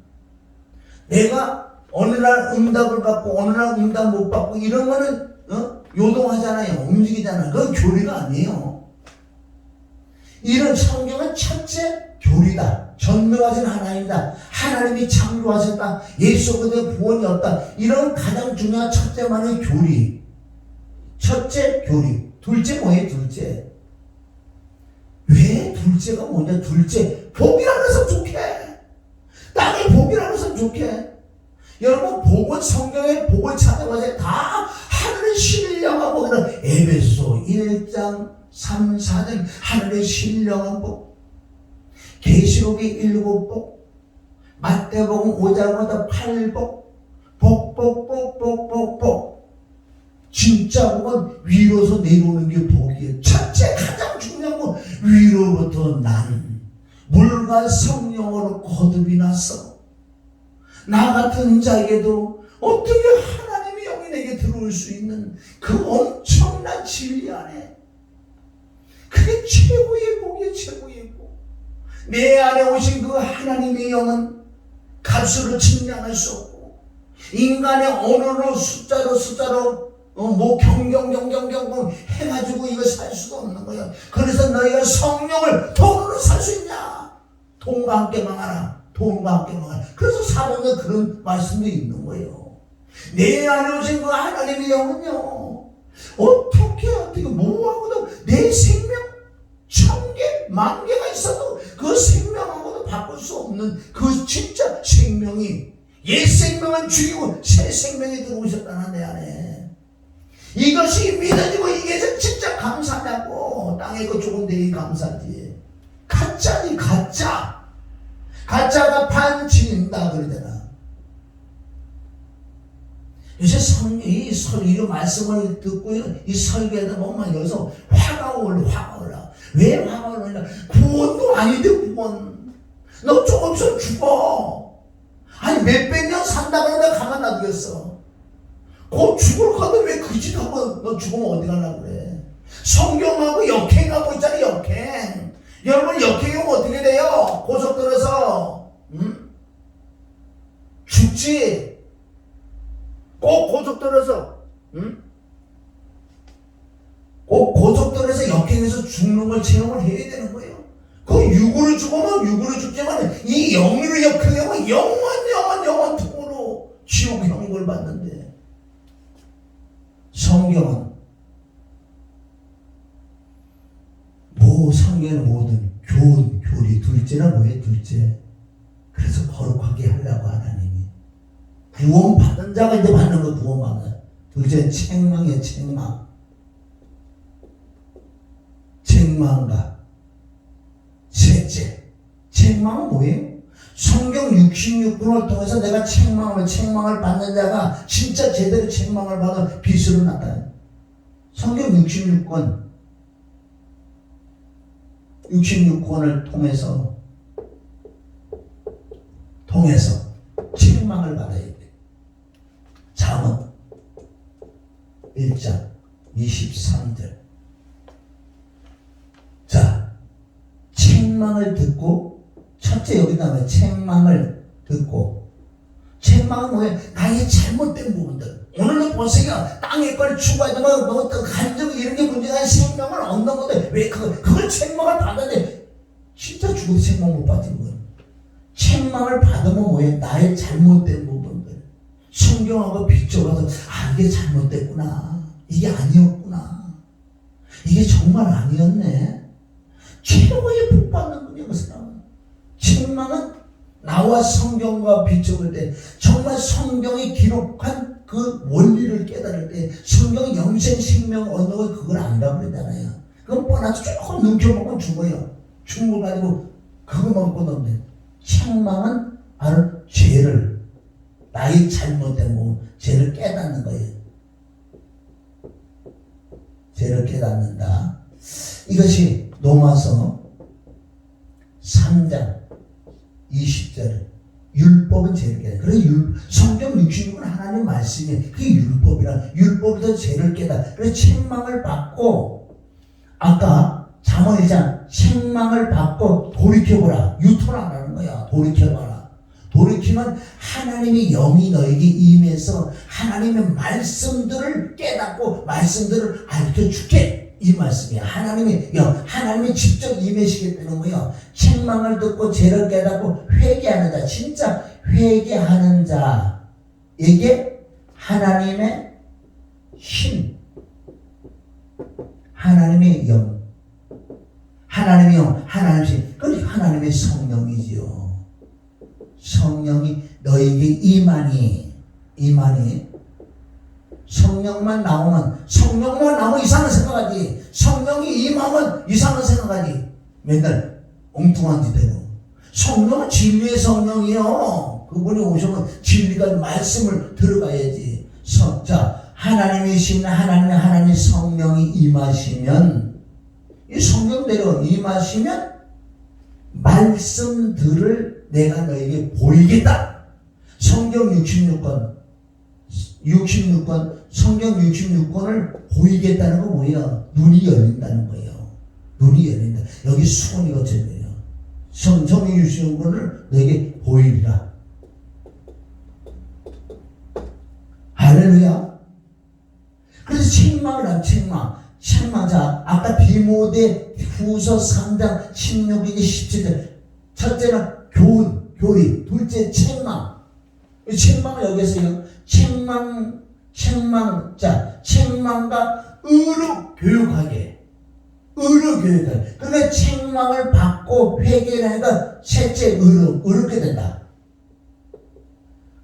내가 어느 날 응답을 받고 어느 날 응답 못 받고 이런 거는 요동하잖아요. 움직이잖아요. 그건 교리가 아니에요. 이런 성경은 첫째 교리다. 전능하신 하나님이다. 하나님이 창조하셨다. 예수 그리스도의 구원이 없다. 이런 가장 중요한 첫째만의 교리. 첫째 교리. 둘째 뭐예요? 둘째. 왜 둘째가 뭐냐? 둘째 복이라고 해서 좋게. 땅에 복이라고 해서 좋게. 여러분, 복은 성경의 복을 찾아봐서 다 하늘의 신령하고 그런 에베소 1장 3, 4절 하늘의 신령한 복, 계시록이 7복, 마태복음 5장마다 8복, 복. 진짜 복은 위로서 내려오는 게 복이에요. 첫째 가장 중요한 건 위로부터 난 물과 성령으로 거듭이 났어. 나 같은 자에게도 어떻게 하나님의 영이 내게 들어올 수 있는 그 엄청난 진리 안에, 그게 최고의 복이에요. 최고의 복. 내 안에 오신 그 하나님의 영은 값으로 측량할 수 없고, 인간의 언어로 숫자로 뭐 경경 해가지고 이거 살 수도 없는 거예요. 그래서 너희가 성령을 돈으로 살 수 있냐? 돈과 함께 망하라. 돈과 함께 망하라. 그래서 사도는 그런 말씀도 있는 거예요. 내 안에 오신 그 하나님의 영은요, 어떻게 뭐하고도 내 생명 1000개, 10,000개가 있어도 그 생명하고도 바꿀 수 없는 그 진짜 생명이, 옛 생명은 죽이고 새 생명이 들어오셨다는 내 안에. 이것이 믿어지고 이게 진짜 감사냐고. 땅에 그 좋은 데에 감사지. 가짜지, 가짜. 가짜가 반증인다 그러잖아. 요새 이 설교 말씀을 듣고 이 설교에다 보면 여기서 화가 올라. 왜 화가 올라? 구원도 아닌데 구원. 너 조금 있으면 죽어. 아니 몇백 년 산다 그러는데 가만 놔두겠어. 곧 죽을 건데 왜 그 짓 하고 너 죽으면 어디 가려고 그래. 성경하고 역행하고 있잖아. 역행. 여러분, 역행하면 어떻게 돼요? 고속도로에서 죽지. 꼭 고속도로에서 꼭 고속도로에서 역행해서 죽는 걸 체험을 해야 되는 거예요. 그 육으로 죽으면 육으로 죽지만 이 영으로 역행하면 영원통으로 지옥 형벌 받는데, 성경은 성경의 모든 교훈, 교리, 둘째는 뭐예요? 둘째. 그래서 거룩하게 하려고 하나님이. 구원 받은 자가 이제 받는 거, 구원 받는. 둘째, 책망이에요. 책망가. 셋째, 책망은 뭐예요? 성경 66권을 통해서 내가 책망을 받는 자가 진짜 제대로 책망을 받은 빛으로 나타나요. 성경 66권을 통해서 책망을 받아야 돼. 잠언 1장 23절. 자, 책망을 듣고, 첫째 여기 나와요. 책망을 듣고. 책망은 뭐예요? 나의 잘못된 부분들. 오늘도 보세요. 땅의 걸 추구하지만 뭐 어떤 간증 이런 게 문제가 생명을 얻는 건데 왜 그걸 책망을 받았는데 진짜 죽어도 책망 못 받은 거예요. 책망을 받으면 뭐예요? 나의 잘못된 부분들. 성경하고 비춰봐서 이게 잘못됐구나. 이게 아니었구나. 이게 정말 아니었네. 최고의 복 받는 거예요. 그 사람은. 책망은 나와 성경과 비춰볼 때 정말 성경이 기록한 그 원리를 깨달을 때, 성경의 영생 생명 얻는 걸 그걸 안다고 그러잖아요. 그건 뻔하지. 조금 num켜먹으면 죽어요. 죽은 걸 가지고 그거 먹고 넘는. 책망은 바로 죄를, 나의 잘못된 몸, 죄를 깨닫는 거예요. 죄를 깨닫는다. 이것이 로마서 3장 20절. 율법은 죄를 깨닫는다. 그래서 성경 66은 하나님 말씀이 그게 율법이라. 율법에서 죄를 깨닫. 그래서 책망을 받고, 아까 잠언 1장 책망을 받고 돌이켜보라. 유턴하라는 거야. 돌이켜봐라. 돌이키면 하나님의 영이 너에게 임해서 하나님의 말씀들을 깨닫고 말씀들을 알려줄게. 이 말씀이야. 하나님이 직접 임하시겠다는 거예요. 책망을 듣고 죄를 깨닫고 회개하는 자, 진짜 회개하는 자에게 하나님의 힘, 하나님의 영, 하나님의 영, 하나님의 힘, 그게 하나님의 성령이지요. 성령이 너에게 임하니 성령만 나오면 이상한 생각하지. 성령이 임하면 이상한 생각하지. 맨날 엉뚱한 짓 해도. 성령은 진리의 성령이요. 그분이 오시면 진리가 말씀을 들어가야지. 자, 하나님이신 하나님의 성령이 임하시면, 이 성령대로 임하시면 말씀들을 내가 너에게 보이겠다. 성경 66권 성경 66권을 보이겠다는 거 뭐예요? 눈이 열린다는 거예요. 눈이 열린다. 여기 수건이 거쳐야 돼요. 성경 66권을 너에게 보이리라. 할렐루야. 그래서 책망을 한 책망자. 아까 디모데 후서 3장 16절 17절. 첫째는 교리. 둘째 책망. 책망을 여기서요. 책망과 의로 교육하게. 그러니까 책망을 받고 회개를 하니까 셋째 의롭게 된다.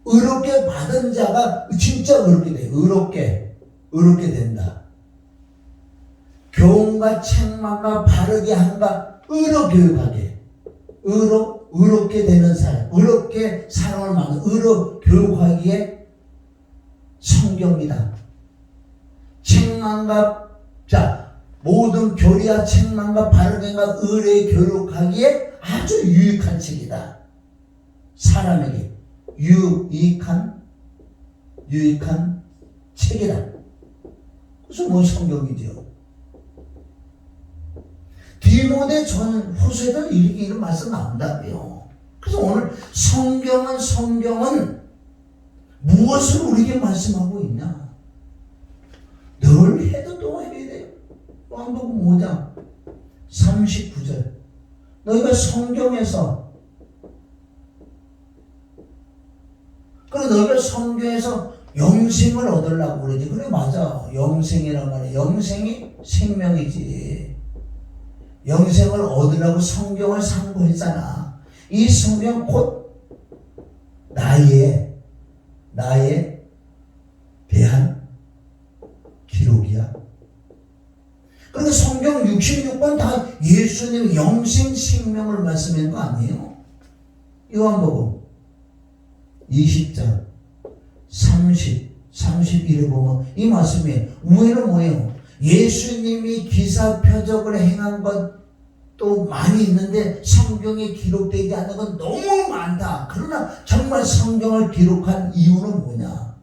의롭게 받은 자가 진짜 의롭게 돼. 의롭게 된다. 교훈과 책망과 바르게 한가 의로 교육하게. 의롭게 되는 사람, 의롭게 사람을 만든 의로 교육하기에 성경이다. 책망과 모든 교리와 책망과 바르게와 의를 교육하기에 아주 유익한 책이다. 사람에게 유익한 책이다. 그래서 뭐 성경이죠. 디모데 전 후서에도 이런 말씀 나온다고요. 그래서 오늘 성경은 무엇을 우리에게 말씀하고 있냐? 늘 해도 또 해야 돼요. 요한복음 5장 39절. 너희가 성경에서 영생을 얻으려고 그러지. 그래, 맞아. 영생이란 말이야. 영생이 생명이지. 영생을 얻으려고 성경을 상고했잖아. 이 성경 곧 나에 대한 기록이야. 그런데 성경 66권 다 예수님의 영생 생명을 말씀한 거 아니에요? 요한복음 20장 31에 보면 이 말씀이 우회는 뭐예요? 예수님이 기사 표적을 행한 것도 많이 있는데 성경에 기록되지 않는 건 너무 많다. 그러나 정말 성경을 기록한 이유는 뭐냐?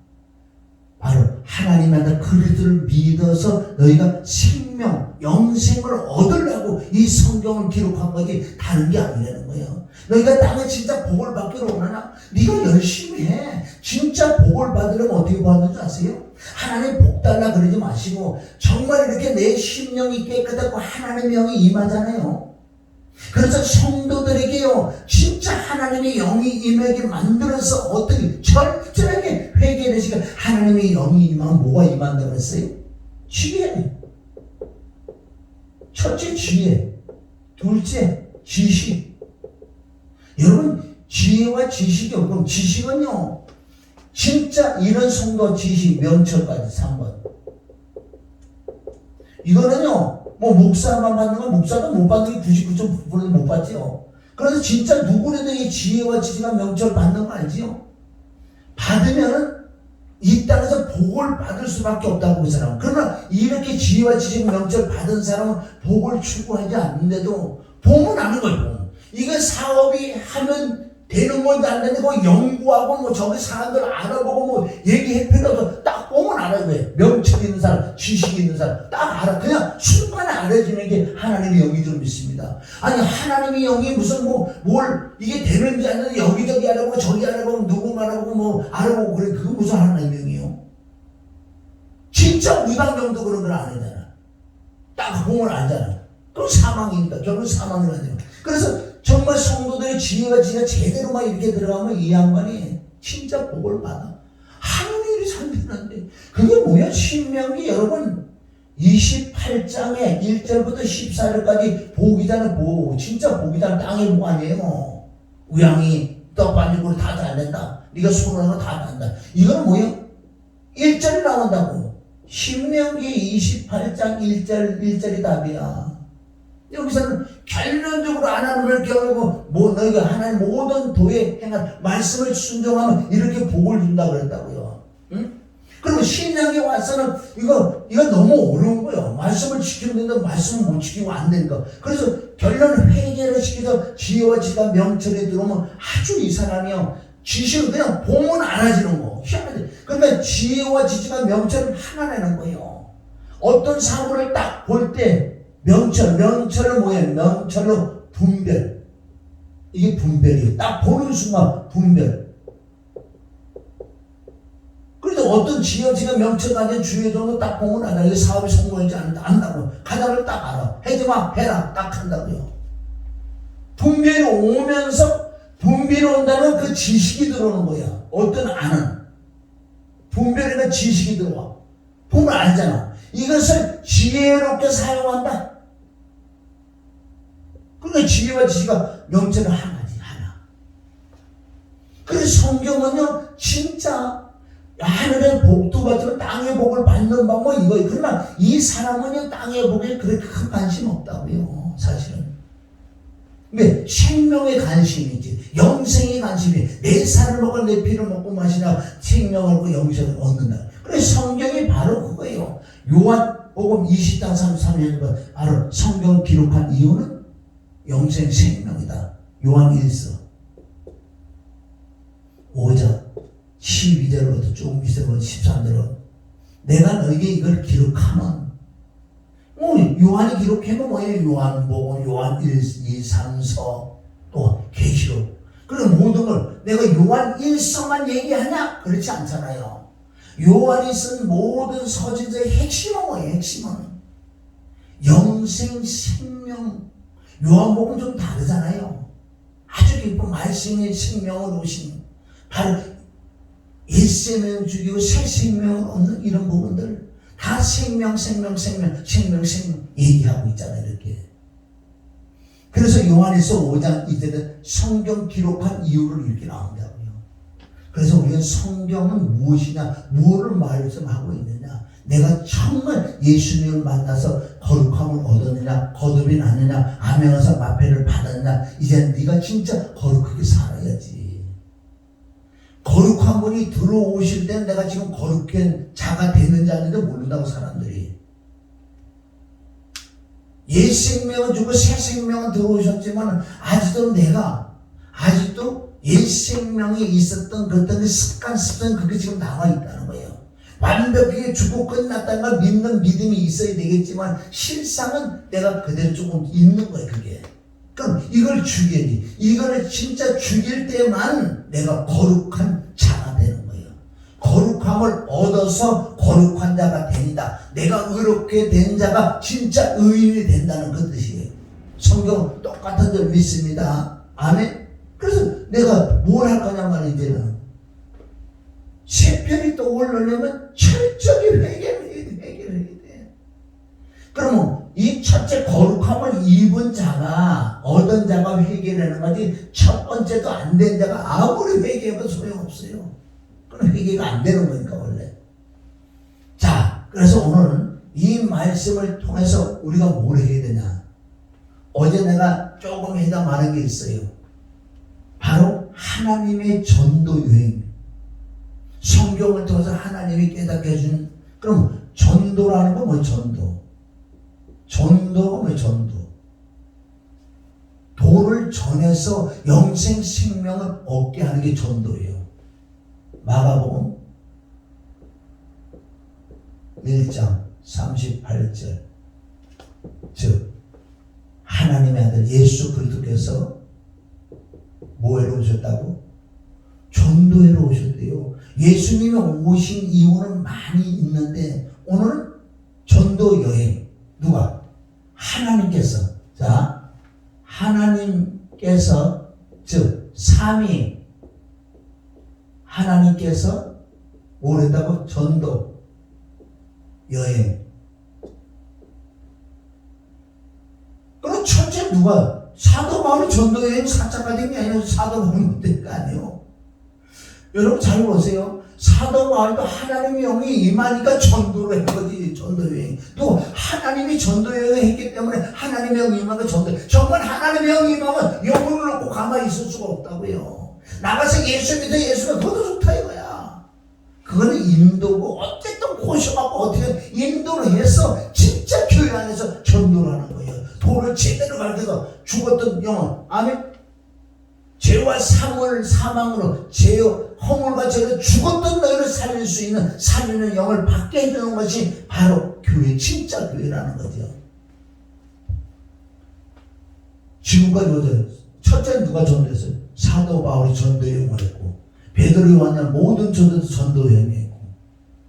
바로 하나님의 그리스도를 믿어서 너희가 생명, 영생을 얻으려고 이 성경을 기록한 거지 다른 게 아니라는 거예요. 너희가 땅에 진짜 복을 받기로 원하나? 네가 열심히 해. 진짜 복을 받으려면 어떻게 받는 줄 아세요? 하나님 복 달라 그러지 마시고 정말 이렇게 내 심령이 깨끗하고 하나님의 영이 임하잖아요. 그래서 성도들에게요 진짜 하나님의 영이 임하게 만들어서 어떻게 철저하게 회개하는 시간 하나님의 영이 임하면 뭐가 임한다고 그랬어요? 지혜. 첫째 지혜, 둘째 지식. 여러분 지혜와 지식이 없고 지식은요 진짜 이런 성도 지식 명철까지 3번. 이거는요 뭐 목사만 받는 건 목사도 못 받는 게 99.9%는 못 받지요. 그래서 진짜 누구라도 이 지혜와 지식과 명철을 받는 거 알지요? 받으면은 이 땅에서 복을 받을 수밖에 없다고 그 사람은. 그러나 이렇게 지혜와 지식 명철 받은 사람은 복을 추구하지 않는데도 보면 아는 거예요. 보면. 이거 사업이 하면 되는 건지 안 되는 거 연구하고 뭐 저기 사람들 알아보고 뭐 얘기해 필요도 딱 보면 알아요. 왜? 명철 있는 사람, 지식 있는 사람 딱 알아. 그냥 순간에 알아지는 게 하나님의 영이 좀 있습니다. 아니 하나님의 영이 무슨 뭘 이게 되는지 안 되는지 여기저기 알아보고 저기 알아보고 누구 알아보고 뭐 알아보고 그래. 그거 무슨 하나님의 영이에요? 진짜 무당령도 그런 걸 안 하잖아. 딱 보면 알잖아. 그럼 사망이니까 결국 사망이라는. 그래서 정말 성도들의 지혜가 진짜 제대로만 이렇게 들어가면 이 양반이 진짜 복을 받아. 하는 일이 산편한데 그게 뭐야? 신명기 여러분 28장에 1절부터 14절까지 복이잖아. 복. 진짜 복이잖아. 땅의 복 아니에요. 우양이 떡 반죽으로 다 잘 된다. 네가 손을 하면 다 단다. 이건 뭐야? 1절이 나온다고. 신명기 28장 1절이 답이야. 여기서는 결론적으로 안 하는 걸 겨우고 뭐 너희가 하나님 모든 도에 행한 말씀을 순종하면 이렇게 복을 준다 그랬다고요. 응? 그러면 신약에 와서는 이거 너무 어려운 거예요. 말씀을 지키면 되는데 말씀을 못 지키고 안 되니까. 그래서 결론 회개를 시켜서 지혜와 지가 명철에 들어오면 아주 이 사람이요. 지식은 그냥 보면 알아지는 거. 희한하지. 그러니까 지혜와 지식과 명철은 하나라는 거예요. 어떤 사물을 딱 볼 때 명철은 뭐예요? 명철로 분별. 이게 분별이에요. 딱 보는 순간 분별. 그래도 어떤 지혜가 명철 가진 주의 정도 딱 보면 알아. 이게 사업이 성공할지 안다고. 가닥을 딱 알아. 해지마, 해라. 딱 한다고요. 분별이 오면서 분별이 온다는 그 지식이 들어오는 거야. 어떤 아는. 분별이나 지식이 들어와. 보면 알잖아. 이것을 지혜롭게 사용한다. 그러니까 지혜와 지식과 명철은 하나지, 하나. 그래서 성경은요, 진짜 하늘의 복도 받지만 땅의 복을 받는 방법 이거예요. 그러나 이 사람은요, 땅의 복에 그렇게 큰 관심 없다고요, 사실은. 왜? 생명에 관심이지, 영생에 관심이. 내 살을 먹고 내 피를 먹고 마시나 생명을 얻고 영생을 얻는다. 그래서 성경이 바로 그거예요. 요한복음 20장 33절 바로 성경을 기록한 이유는 영생 생명이다. 요한 1서 5장 12절부터 쭉 밑에서 13절로 내가 너에게 이걸 기록하면 요한이 기록하면 뭐예요? 요한복음, 요한 1, 2, 3서 또 계시록. 그런 모든 걸 내가 요한 1서만 얘기하냐? 그렇지 않잖아요. 요한이 쓴 모든 서신서의 핵심은 뭐예요? 핵심은 영생 생명. 요한복음 좀 다르잖아요. 아주 깊은 말씀의 생명을 오신 바로 옛생명을 죽이고 새 생명을 얻는 이런 부분들 다 생명 얘기하고 있잖아요. 이렇게. 그래서 요한에서 5장 이때는 성경 기록한 이유를 이렇게 나온다고요. 그래서 우리는 성경은 무엇이냐, 무엇을 말씀하고 있느냐, 내가 정말 예수님을 만나서 거룩함을 얻었느냐, 거듭이 났느냐, 아멘하사 마패를 받았느냐, 이제 네가 진짜 거룩하게 살아야지. 거룩한 분이 들어오실 때는 내가 지금 거룩한 자가 되는지 아닌지 모른다고 사람들이. 옛 생명은 주고 새 생명은 들어오셨지만 아직도 옛 생명이 있었던 그 어떤 습관 그게 지금 남아 있다는 거예요. 완벽하게 죽고 끝났다는 걸 믿는 믿음이 있어야 되겠지만 실상은 내가 그대로 조금 있는 거예요. 그게. 그럼 이걸 죽여야지. 이거를 진짜 죽일 때만 내가 거룩한 자가 되는 거예요. 거룩함을 얻어서 거룩한 자가 된다. 내가 의롭게 된 자가 진짜 의인이 된다는 그 뜻이에요. 성경 똑같은 줄 믿습니다. 아멘. 그래서 내가 뭘 할 거냐 말이야. 이제는 새편이 떠오르려면 철저히 회개를 해야 돼. 그러면 이 첫째 거룩함을 입은 자가 얻은 자가 회개를 하는 거지 첫 번째도 안 된 자가 아무리 회개해도 소용없어요. 그럼 회개가 안 되는 거니까 원래. 자, 그래서 오늘은 이 말씀을 통해서 우리가 뭘 해야 되냐? 어제 내가 조금 해담하는 게 있어요. 바로 하나님의 전도 여행. 성경을 통해서 하나님이 깨닫게 해준. 그럼 전도라는 건 뭐 전도? 전도가 뭐 전도? 도를 전해서 영생 생명을 얻게 하는 게 전도예요. 마가복음 1장 38절. 즉 하나님의 아들 예수 그리스도께서 뭐하러 오셨다고? 전도하러 오셨대요. 예수님이 오신 이유는 많이 있는데 오늘은 전도 여행. 누가? 하나님께서. 자, 하나님께서, 즉 삼위 하나님께서 뭘 했다고? 전도 여행. 그럼 첫째 누가? 사도 바울이 전도 여행 사자가 된 게 아니라 사도 바울이 된 거 아니에요. 여러분 잘 보세요. 사도 바울도 하나님의 영이 임하니까 전도를 한 거지. 전도 여행. 또 하나님이 전도 여행을 했기 때문에 하나님의 영이 임하니까 전도. 정말 하나님의 영이 임하면 영혼을 놓고 가만히 있을 수가 없다고요. 나가서 예수 믿어 예수가 그것도 좋다 이거야. 그거는 인도고 어쨌든 고셔갖고 어떻게 인도를 해서 진짜 교회 안에서 전도를 하는 거예요. 도를 제대로 가르쳐서 죽었던 영혼. 아멘. 죄와 사망으로 허물과 죄로 죽었던 너희를 살릴 수 있는 살리는 영을 받게 해주는 것이 바로 교회, 진짜 교회라는 거죠. 지금까지 보세요. 첫째는 누가 전도했어요? 사도 바울이 전도여행을 했고, 베드로 요한은 모든 전도도 전도여행을 했고,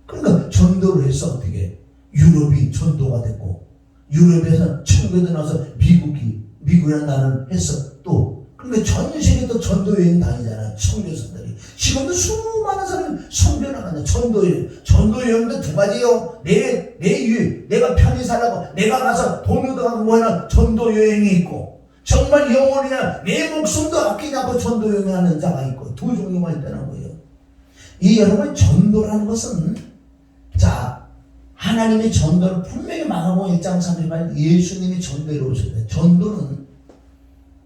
그러니까 전도를 해서 어떻게 유럽이 전도가 됐고, 유럽에서 청교도 나서 미국이라는 나라를 했어. 또 그러니까 전 세계도 전도여행 다니잖아. 선교사들이. 지금도 수많은 사람이 선교 나간다. 전도여행도 두 가지요. 내가 편히 살라고 내가 가서 돈 얻어가고 뭐하나 전도여행이 있고, 정말 영혼이나 내 목숨도 아끼지 않고 전도여행하는 자가 있고, 두 종류가 있다는 거예요. 이 여러분 전도라는 것은, 자, 하나님의 전도를 분명히 마가복음 1장 38절 예수님이 전도로 오셨다. 전도는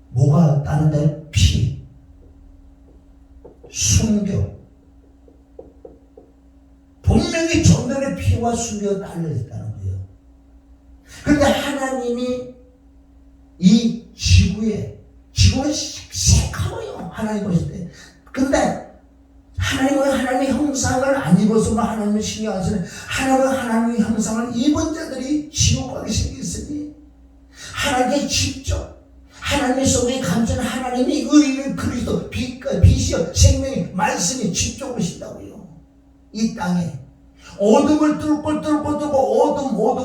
뭐가 따른다? 피, 순교. 분명히 전도의 피와 순교가 딸려있다는 거예요. 그런데 하나님이 이 지구가 새카매요. 하나님 보실 때. 근데 하나님은 하나님의 형상을 안 입어서 하나님을 신경 안 쓰는, 하나님의 형상을 입은 자들이 지옥 가게 생겼으니 하나님의 직접 하나님의 속에 감추는 하나님이 의인 그리스도 빛이요 생명의 말씀이 직접 오신다고요. 이 땅에 어둠을 뚫고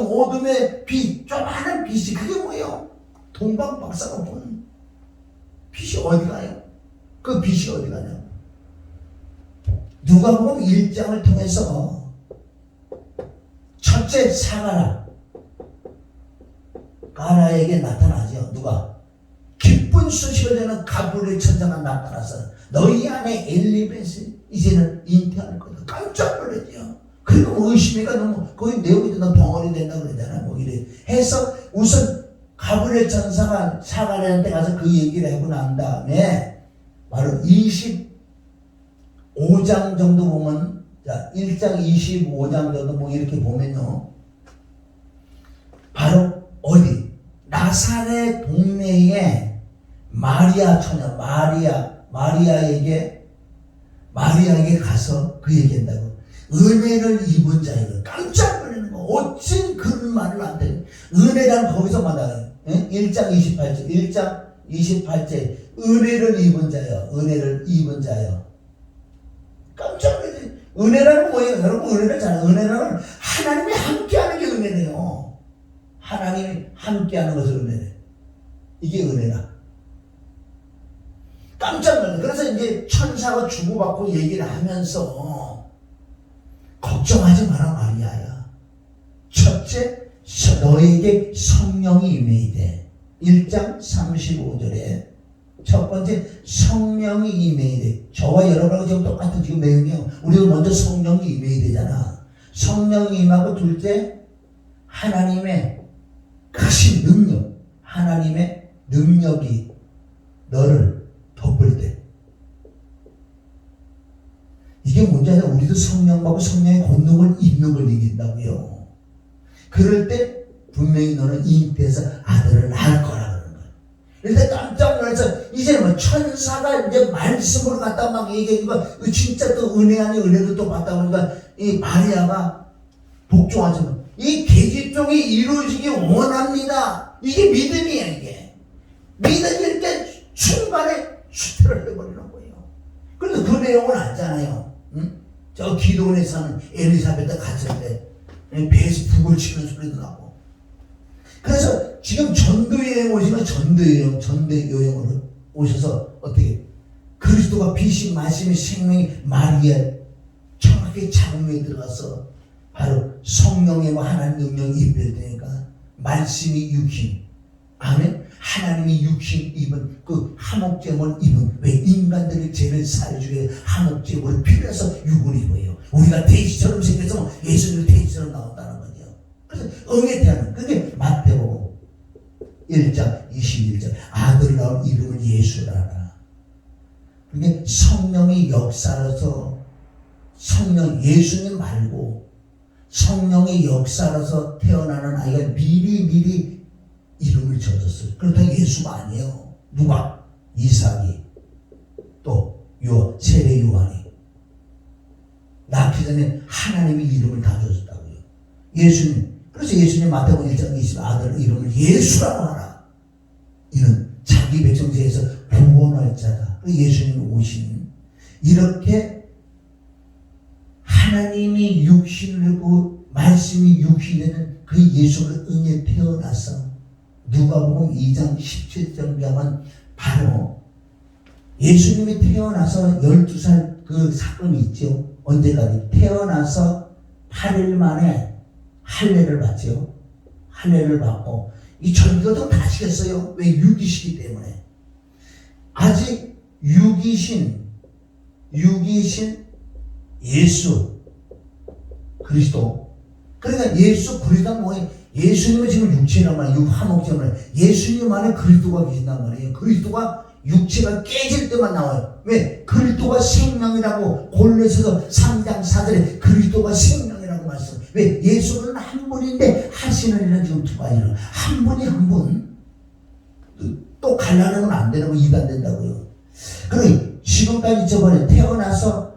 어둠의 빛, 조그마한 빛이 그게 뭐예요? 동방 박사가 본 빛이 어디 가요? 그 빛이 어디 가냐? 누가복음 1장을 통해서 첫째 사가라 가라에게 나타나죠. 누가? 기쁜 소식을 전하는 가브리엘 천사가 나타나서 너희 안에 엘리베스 이제는 잉태할 거다. 깜짝 놀랐죠. 그리고 의심이가 너무 거기 내용이 너무 벙어리 된다 그러잖아. 뭐 이래 해서 우선 가브리엘 천사가 사가랴한테 가서 그 얘기를 하고 난 다음에 바로 25장 정도 보면, 자 1장 25장 정도 뭐 이렇게 보면요, 바로 어디? 나사렛 동네에 마리아 처녀 마리아에게 가서 그 얘기한다고. 은혜를 입은 자이거. 깜짝 놀라는 거. 어찌 그런 말을 안 돼. 은혜란 거기서 만나요. 1장 28절 은혜를 입은 자여. 은혜를 입은 자여. 깜짝 놀라지. 은혜라는 뭐예요? 여러분 은혜를 잘 아요. 은혜는 하나님이 함께하는 게 은혜네요. 하나님이 함께하는 것을 은혜네. 이게 은혜다. 깜짝 놀라요. 그래서 이제 천사가 주고받고 얘기를 하면서 걱정하지 마라 마리아야. 첫째, 너에게 성령이 임해이되. 1장 35절에 첫 번째 성령이 임해이되. 저와 여러분하고 지금 똑같은 지금 내용이에요. 우리가 먼저 성령이 임해야 되잖아. 성령이 임하고 둘째 하나님의 크신 능력, 하나님의 능력이 너를 덮을 때, 이게 문제는 우리도 성령 받고 성령의 권능을 입는 걸 이긴다고요. 그럴 때 분명히 너는 잉태해서 아들을 낳을 거라 그러는 거예요. 일단 깜짝 놀라서 이제는 뭐 천사가 이제 말씀을 갖다 막 얘기하니까 진짜 또 은혜 아닌 은혜도 또 받다 보니까 이 마리아가 복종하지만 이 계집종이 이루어지기 원합니다. 이게 믿음이야. 이게 믿음일 때 순간에 수태를 해버리는 거예요. 그래도 그 내용을 알잖아요. 응? 저 기도원에 사는 엘리사벳도 갔을 때 배에서 북을 치는 소리도 나고. 그래서 지금 전도여행 오시면 전도여행으로 오셔서 어떻게 그리스도가 피신 말씀의 생명이 마리아 정확하게 자궁에 들어가서 바로 성령의 하나님 능력이 입혀되니까 말씀이 육신, 아멘. 하나님이 육신 입은 그 하목제물 입은, 왜 인간들의 죄를 살주게 하목제물이 필요해서 육을 입어요. 우리가 돼지처럼 생겨서 예수님이 돼지처럼 나온다는 거죠. 그래서 응애태하는, 그게 마태복음 1장 21절 아들 낳은 이름을 예수라라. 그게 성령의 역사로서, 성령 예수님 말고 성령의 역사로서 태어나는 아이가 미리 이름을 지어줬어요. 그렇다고 예수가 아니에요. 누가? 이삭이, 또 세례 요한이 낳기 전에 하나님이 이름을 다 줬다고요. 예수님. 그래서 예수님 마태복음 1장 20 아들 이름을 예수라고 하라. 이는 자기 백성에서 구원할 자다. 예수님이 오신, 이렇게 하나님이 육신을 그 말씀이 육신이 되는 그 예수를 응에 태어나서 누가복음 2장 17절 가면 바로 예수님이 태어나서 12살 그 사건이 있죠. 언제까지? 태어나서 8일 만에 할례를 받죠. 할례를 받고 이 전도도 다 시켰어요. 왜? 육이시기 때문에. 아직 육이신 예수 그리스도. 그러니까 예수 그리스도가 뭐예요? 예수님은 지금 육체란 말이에요. 육화목제물. 예수님 안에 그리스도가 계신단 말이에요. 그리스도가 육체가 깨질 때만 나와요. 왜? 그리스도가 생명이라고 골로새서 3장 4절에 그리스도가 생명이라고 말씀. 왜? 예수는 한 분인데 하시는 일은 지금 두 가지로. 한 분이 한 분. 또 갈라놓으면 안 되는 거 이단된다고요. 그러니 지금까지 저번에 태어나서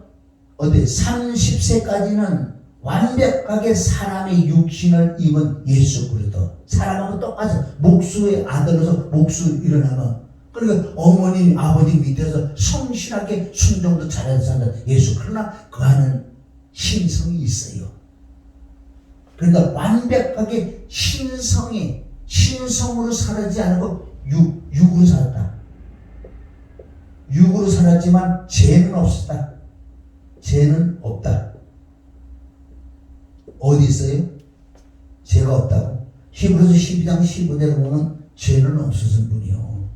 어디 30세까지는 완벽하게 사람의 육신을 입은 예수 그리스도. 사람하고 똑같아. 목수의 아들로서 목수 일어나면, 그러니까 어머니 아버지 밑에서 성실하게 순종도 잘해서 산다 예수. 그러나 그 안은 신성이 있어요. 그러니까 완벽하게 신성으로 살지 않고 육으로 살았다. 육으로 살았지만 죄는 없었다. 죄는 없다. 어디 있어요? 죄가 없다고. 히브리서 12장 15절에 보면 죄는 없으신 분이요.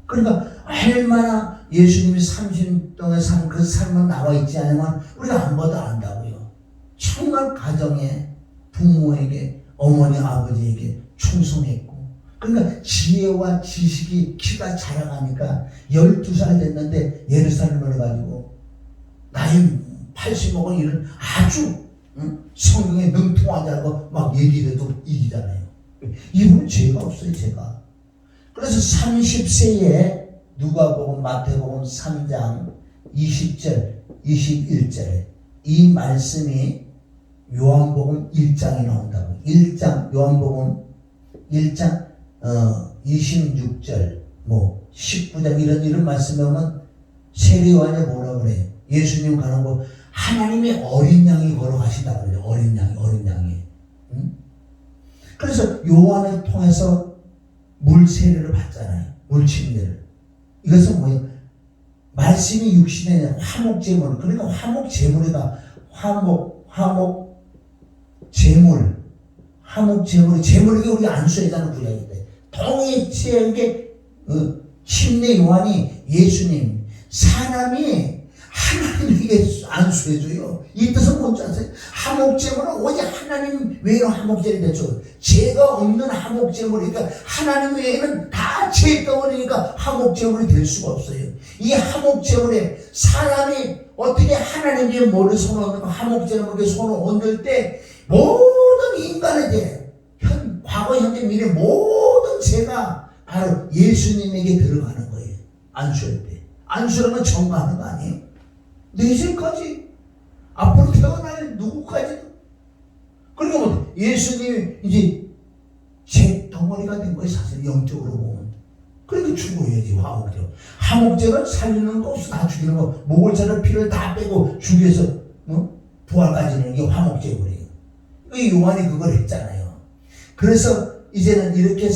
그러니까 얼마나 예수님이 30년 동안 산 그 삶은 나와 있지 않으면 우리가 안 봐도 안다고요. 정말 가정에 부모에게 어머니 아버지에게 충성했고, 그러니까 지혜와 지식이 키가 자라가니까 12살 됐는데 예루살렘을 가지고 나이 80 먹은 이런 아주 성령에 능통하지 않고 막 얘기해도 이기잖아요. 이분은 죄가 없어요. 죄가. 그래서 30세에 누가복음 마태복음 3장 20절 21절에 이 말씀이 요한복음 1장에 나온다고. 1장 요한복음 1장 26절 19장 이런 말씀에 오면 세례 요한이 뭐라 그래요? 예수님 가는 거 하나님의 어린 양이 걸어가신다 그래요. 어린 양이. 응? 그래서 요한을 통해서 물 세례를 받잖아요. 물 침례를. 이것은 뭐예요? 말씀이 육신에 화목제물. 그러니까 화목제물이다. 제물에게 우리 안수했다는 구약이 돼. 동일체에게 침례 요한이 예수님, 사람이 하나님에게 안수해줘요. 이 뜻은 뭔지 아세요? 화목제물은 오직 하나님 외에는 화목제물이 되죠. 죄가 없는 화목제물이, 그러니까 하나님 외에는 다 죄덩어리니까 화목제물이 될 수가 없어요. 이 화목제물에 사람이 어떻게 하나님께 뭐를 손을 화목제물에 손을 얹을 때 모든 인간의 죄, 과거, 현재, 미래 모든 죄가 바로 예수님에게 들어가는 거예요. 안수할 때. 안수라면 전가하는 거 아니에요? 내 죄까지, 앞으로 태어날 누구까지도. 그러니까 뭐 예수님이 이제 죄 덩어리가 된 거예요. 사실 영적으로 보면. 그러니까 죽어야지. 화목제가 살리는 거 없어. 다 죽이는 거. 목을 자를 피를 다 빼고 죽여서 부활까지는 이게 화목제물이에요. 요한이 그걸 했잖아요. 그래서 이제는 이렇게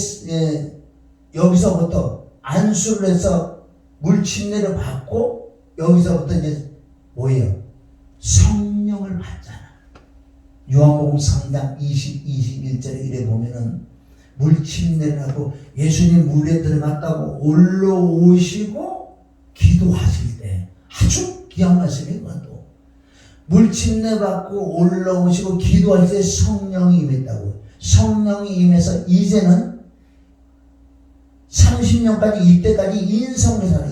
여기서부터 안수를 해서 물침례를 받고 여기서부터 이제 뭐예요? 성령을 받잖아. 요한복음 3장 21절에 이래 보면은 물침례를 하고 예수님 물에 들어갔다고 올라오시고 기도하실 때 아주 귀한 말씀이에요. 그것도 물침례 받고 올라오시고 기도할 때 성령이 임했다고. 성령이 임해서 이제는 30년까지 이때까지 인성으로 살아.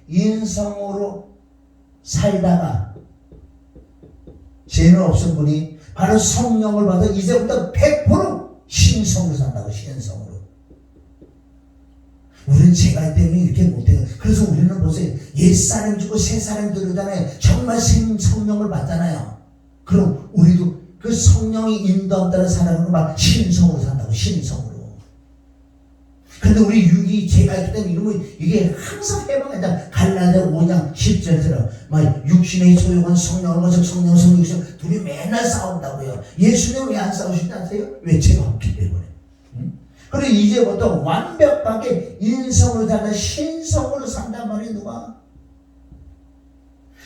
인성으로 살다가 죄는 없은 분이 바로 성령을 받아 이제부터 100% 신성으로 산다고. 신성으로. 우리는 죄가 때문에 이렇게 못해요. 그래서 우리는 보세요. 옛사람 죽고 새사람 들어오잖아요. 정말 성령을 받잖아요. 그럼 우리도 그 성령이 인도함 따라 살아가는 막 신성으로 산다고. 신성으로. 그런데 우리 육이 죄가 있기 때문에 이러면 이게 항상 해방한다. 갈라디아 5장 10절처럼 막 육신의 소유한 성령을 거쳐 성령 둘이 맨날 싸운다고요. 예수님 왜 안 싸우시지 않으세요? 왜 죄가 없기 때문에. 그리고 이제부터 완벽하게 인성으로 살다 신성으로 산단 말이에요. 누가?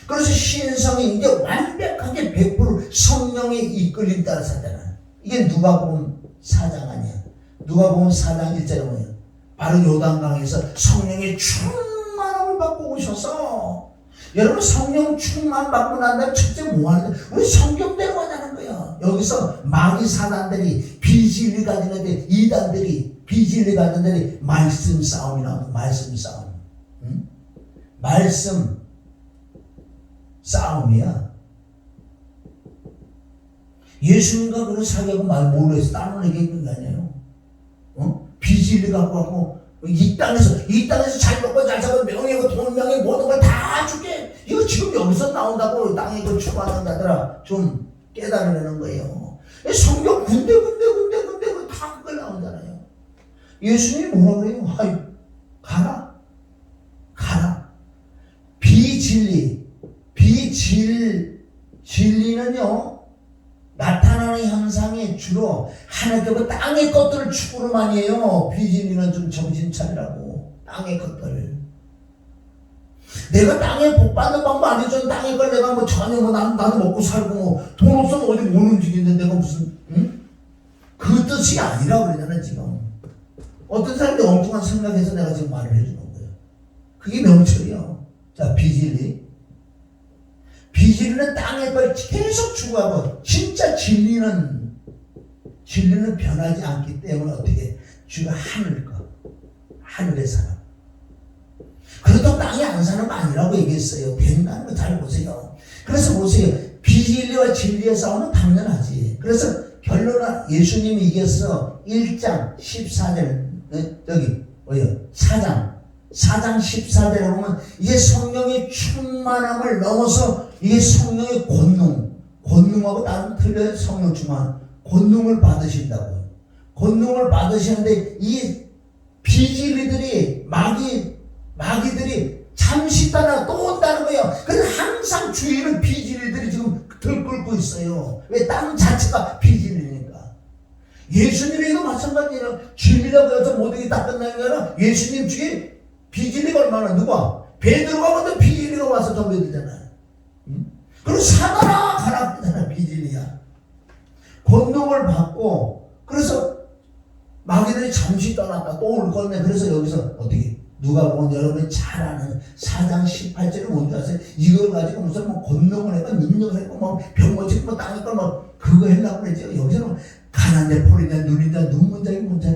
그래서 신성이 이제 완벽하게 100% 성령의 이끌림 따라 살잖아. 이게 누가복음 4장 아니야. 누가복음 4장 1절에 뭐예요? 바로 요단강에서 성령의 충만함을 받고 오셔서, 여러분 성령 충만 받고 난 다음에 첫째 뭐 하는 거야? 우리 성경대로 하자는 거야. 여기서 마귀 사단들이 비진리 가진 애들, 이단들이 비진리 가진 애들이 말씀 싸움이 나오고. 말씀 싸움. 응? 말씀 싸움이야. 예수님과 그런 사귀고 말 모르겠어. 땀을 내겠는 게 아니에요. 비진리 갖고 왔고, 이 땅에서 잘 먹고 잘 사고 명예고 돈 명예 모든 걸 다 줄게. 이거 지금 여기서 나온다고 땅에 그 추구한다더라. 좀 깨달으려는 거예요. 성경 군데 다 그걸 나오잖아요. 예수님이 뭐라 그래요? 아이, 가라. 진리는요, 나타나는 현상이 주로 하나님께 땅의 것들을 추구를 많이 해요. 비진리는 좀 정신 차리라고. 땅의 것들. 내가 땅에 복 받는 방법 아니죠. 땅의 걸 내가 뭐 전혀 나는 먹고 살고 뭐 돈 없으면 어디 못 움직이는데 내가 무슨, 응? 그 뜻이 아니라 그러잖아요, 지금. 어떤 사람이 엉뚱한 생각해서 내가 지금 말을 해주는 거예요. 그게 명철이요. 자, 비진리는 땅의 걸 계속 추구하고, 진짜 진리는 변하지 않기 때문에 어떻게 주가 하늘에 살아. 그래도 땅에 안 사는 거 아니라고 얘기했어요. 된다는 거 잘 보세요. 그래서 보세요. 비진리와 진리의 싸움은 당연하지. 그래서 결론은 예수님이 이겨서 1장 14절, 여기 뭐예요? 4장 14절에 보면 이게 성령의 충만함을 넘어서 이게 성령의 권능하고 다른 틀려요. 성령 충만. 권능을 받으신다고요. 권능을 받으시는데 이 비진리들이 마귀들이 잠시 있다가 또 온다는 거예요. 그래서 항상 주위를 비진리들이 지금 들끓고 있어요. 왜? 땅 자체가 비진리니까. 예수님에게도 마찬가지예요. 진리라고 해서 모든 게 다 끝나는 게 아니라 예수님 주위에 비진리가 얼마나, 누가? 베드로가 먼저 비진리가 와서 덤벼들잖아요. 그리고 사나라 가라 그러잖아. 비진리야. 권능을 받고, 그래서 마귀들이 잠시 떠났다 또 올 건데, 그래서 여기서 어떻게 누가복음 여러분이 잘 아는 4장 18절이 뭔지 아세요? 이걸 가지고 무슨 뭐 권능을 했고 능력을 했고 뭐 병고치고 뭐 땅이고 뭐 그거 하려고 그랬죠. 여기서는 가난자, 포리자, 누린자, 눈먼자, 문자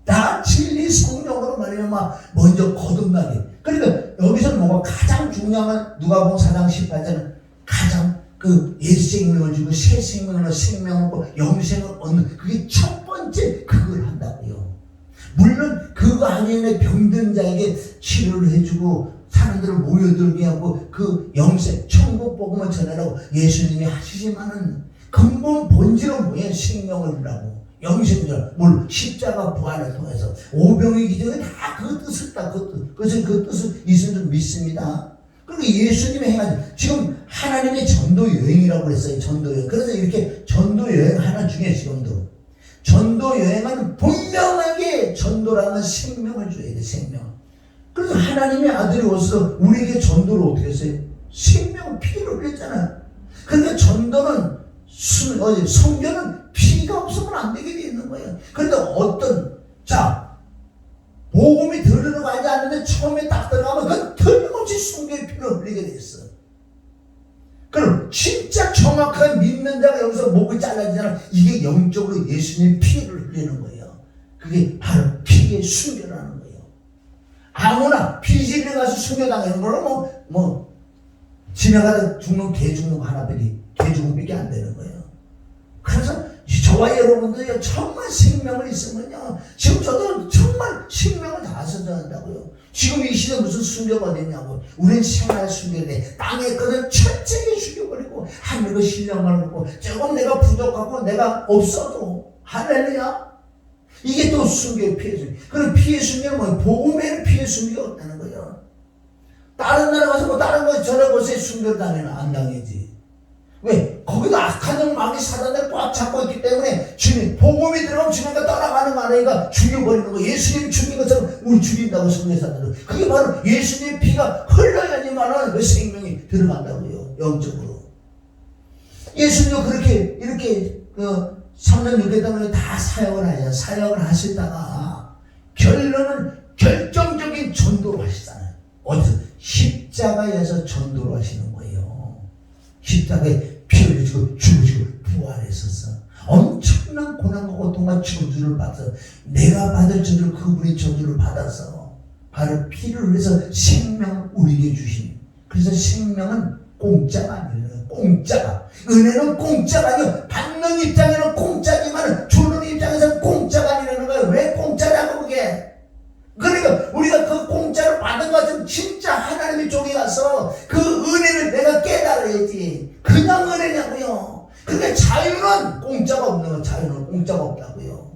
다 진리 성령으로 말이면 막 먼저 거듭나게. 그러니까 여기서 뭐가 가장 중요한 건 누가복음 4장 18절은 가장 그 옛 생명을 주고 새 생명을 생명을 얻고 영생을 얻는 그게 첫 번째 그걸 한다고요. 물론 그거 아니면 병든 자에게 치료를 해주고 사람들을 모여들게 하고 그 영생 천국 복음을 전하라고 예수님이 하시지만은 근본 본질은 뭐예요? 생명을 주라고 영생을 물 십자가 부활을 통해서 오병의 기적이 다 그 뜻을 다 그래서 그 뜻을 이것은 좀 믿습니다. 그리고 예수님이 행하신 지금 하나님의 전도 여행이라고 그랬어요. 전도 여행. 그래서 이렇게 전도 여행 하나 중에 지금도 전도 여행은 분명하게 전도라는 생명을 줘야 돼. 생명. 그래서 하나님의 아들이 오셔서 우리에게 전도를 어떻게 했어요? 생명 피를 흘렸잖아요. 그러니까 전도는 성경은 피가 없으면 안 되게 돼 있는 거예요. 그런데 복음이 들어가지 않는데 처음에 딱 들어가면 그건 틀림없이 순교의 피를 흘리게 돼 있어. 그럼 진짜 정확하게 믿는 자가 여기서 목이 잘라지잖아. 이게 영적으로 예수님 피를 흘리는 거예요. 그게 바로 피의 순교라는 거예요. 아무나 피질에 가서 순교당하는 거는 지나가다 죽는 개 죽는 거 하나밖에 개 죽음밖에 안 되는 거예요. 그래서 저와 여러분들이 정말 생명을 있으면요. 지금 저도 정말 생명을 다해서 한다고요. 지금 이 시대 무슨 순교가 되냐고. 우린 생활 순교인데 땅에 거는 철저히 죽여버리고 하늘과 신령을 하고 조금 내가 부족하고 내가 없어도 할렐루야. 이게 또 순교의 피해 순교. 그럼 피해 순교는 뭐예요? 복음에는 피해 순교가 없다는 거예요. 다른 나라 가서 뭐 다른 거 저런 곳에 순교를 당해는 안 당하지. 왜? 거기도 악한 영 마귀 사단을 꽉 잡고 있기 때문에 주님 복음이 들어가면 주님과 떠나가는 거 아니니까 죽여버리는 거. 예수님이 죽인 것처럼 우리 죽인다고 성경사들은. 그게 바로 예수님의 피가 흘러야지만은 그 생명이 들어간다고요. 영적으로. 예수님도 그렇게 이렇게 3년 6개월 동안 다 사역을 하잖아요. 사역을 하시다가 결론은 결정적인 전도를 하시잖아요. 어디서? 십자가에서 전도를 하시는 거예요. 십자가에 피 흘리시고 죽으시고 부활했었어. 엄청난 고난과 고통과 저주를 받아서 내가 받을 저주를 그분이 저주를 받아서 바로 피를 흘려서 생명을 우리에게 주신. 그래서 생명은 공짜가 아니에요. 공짜가. 은혜는 공짜가 아니에요. 받는 입장에는 공짜지만 주는 입장에서는 공짜가 아니라는 거예요. 왜 공짜라고 그게? 그러니까 우리가 그 공짜를 받은 것은 진짜 하나님의 쪽에 가서 그 은혜를 내가 깨달아야지. 그냥 은혜냐고요. 그러니까 자유는 공짜가 없는 거. 자유는 공짜가 없다고요.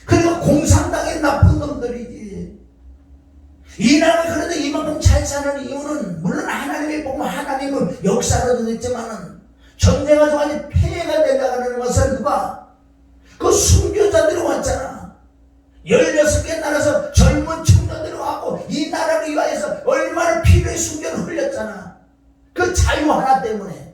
그러니까 공산당의 나쁜 놈들이지. 이 나라가 그래도 이만큼 잘 사는 이유는 물론 하나님이 보면 하나님은 역사로도 됐지만은 전쟁가 좋아하니 폐해가 되려는 것은 누가? 그 순교자들이 왔잖아. 16개 나라에서 젊은 청년들이 왔고 이 나라를 위하여서 얼마나 피를 순교를 흘렸잖아. 그 자유 하나 때문에.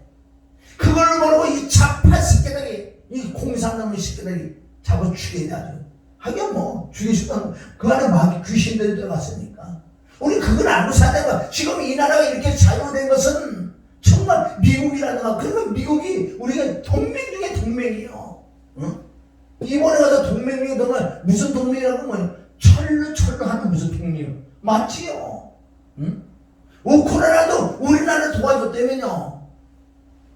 그걸 모르고 이 자파 새끼들이 이 공산당의 새끼들이 잡아 죽여야죠. 하긴 뭐 죽이시면 그 안에 마귀 귀신들이 들어갔으니까. 우리 그걸 알고 사다가 지금 이 나라가 이렇게 자유된 것은 정말 미국이라든가 그러면 미국이 우리가 동맹 중에 동맹이에요. 응? 이번에 가서 동맹 중에 정말 무슨 동맹이라고 뭐예요? 철로 하는 무슨 동맹이요? 맞지요? 응? 우크라이나도 우리나라 도와줬다면요.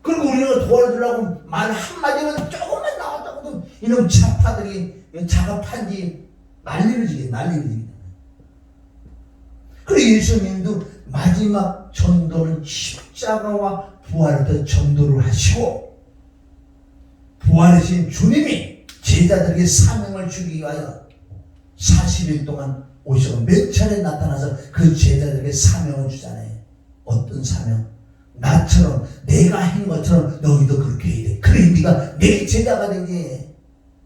그리고 우리나라 도와주려고 말 한마디만 조금만 나왔다고도 이놈 좌파들이 작업한지 난리를 지게. 그리고 예수님도 마지막 전도는 십자가와 부활을 때 전도를 하시고 부활하신 주님이 제자들에게 사명을 주기 위하여 40일 동안 오셔서 몇 차례 나타나서 그 제자들에게 사명을 주잖아요. 어떤 사명? 나처럼 내가 한 것처럼 너희도 그렇게 해야 돼. 그래 네가 내 제자가 되지.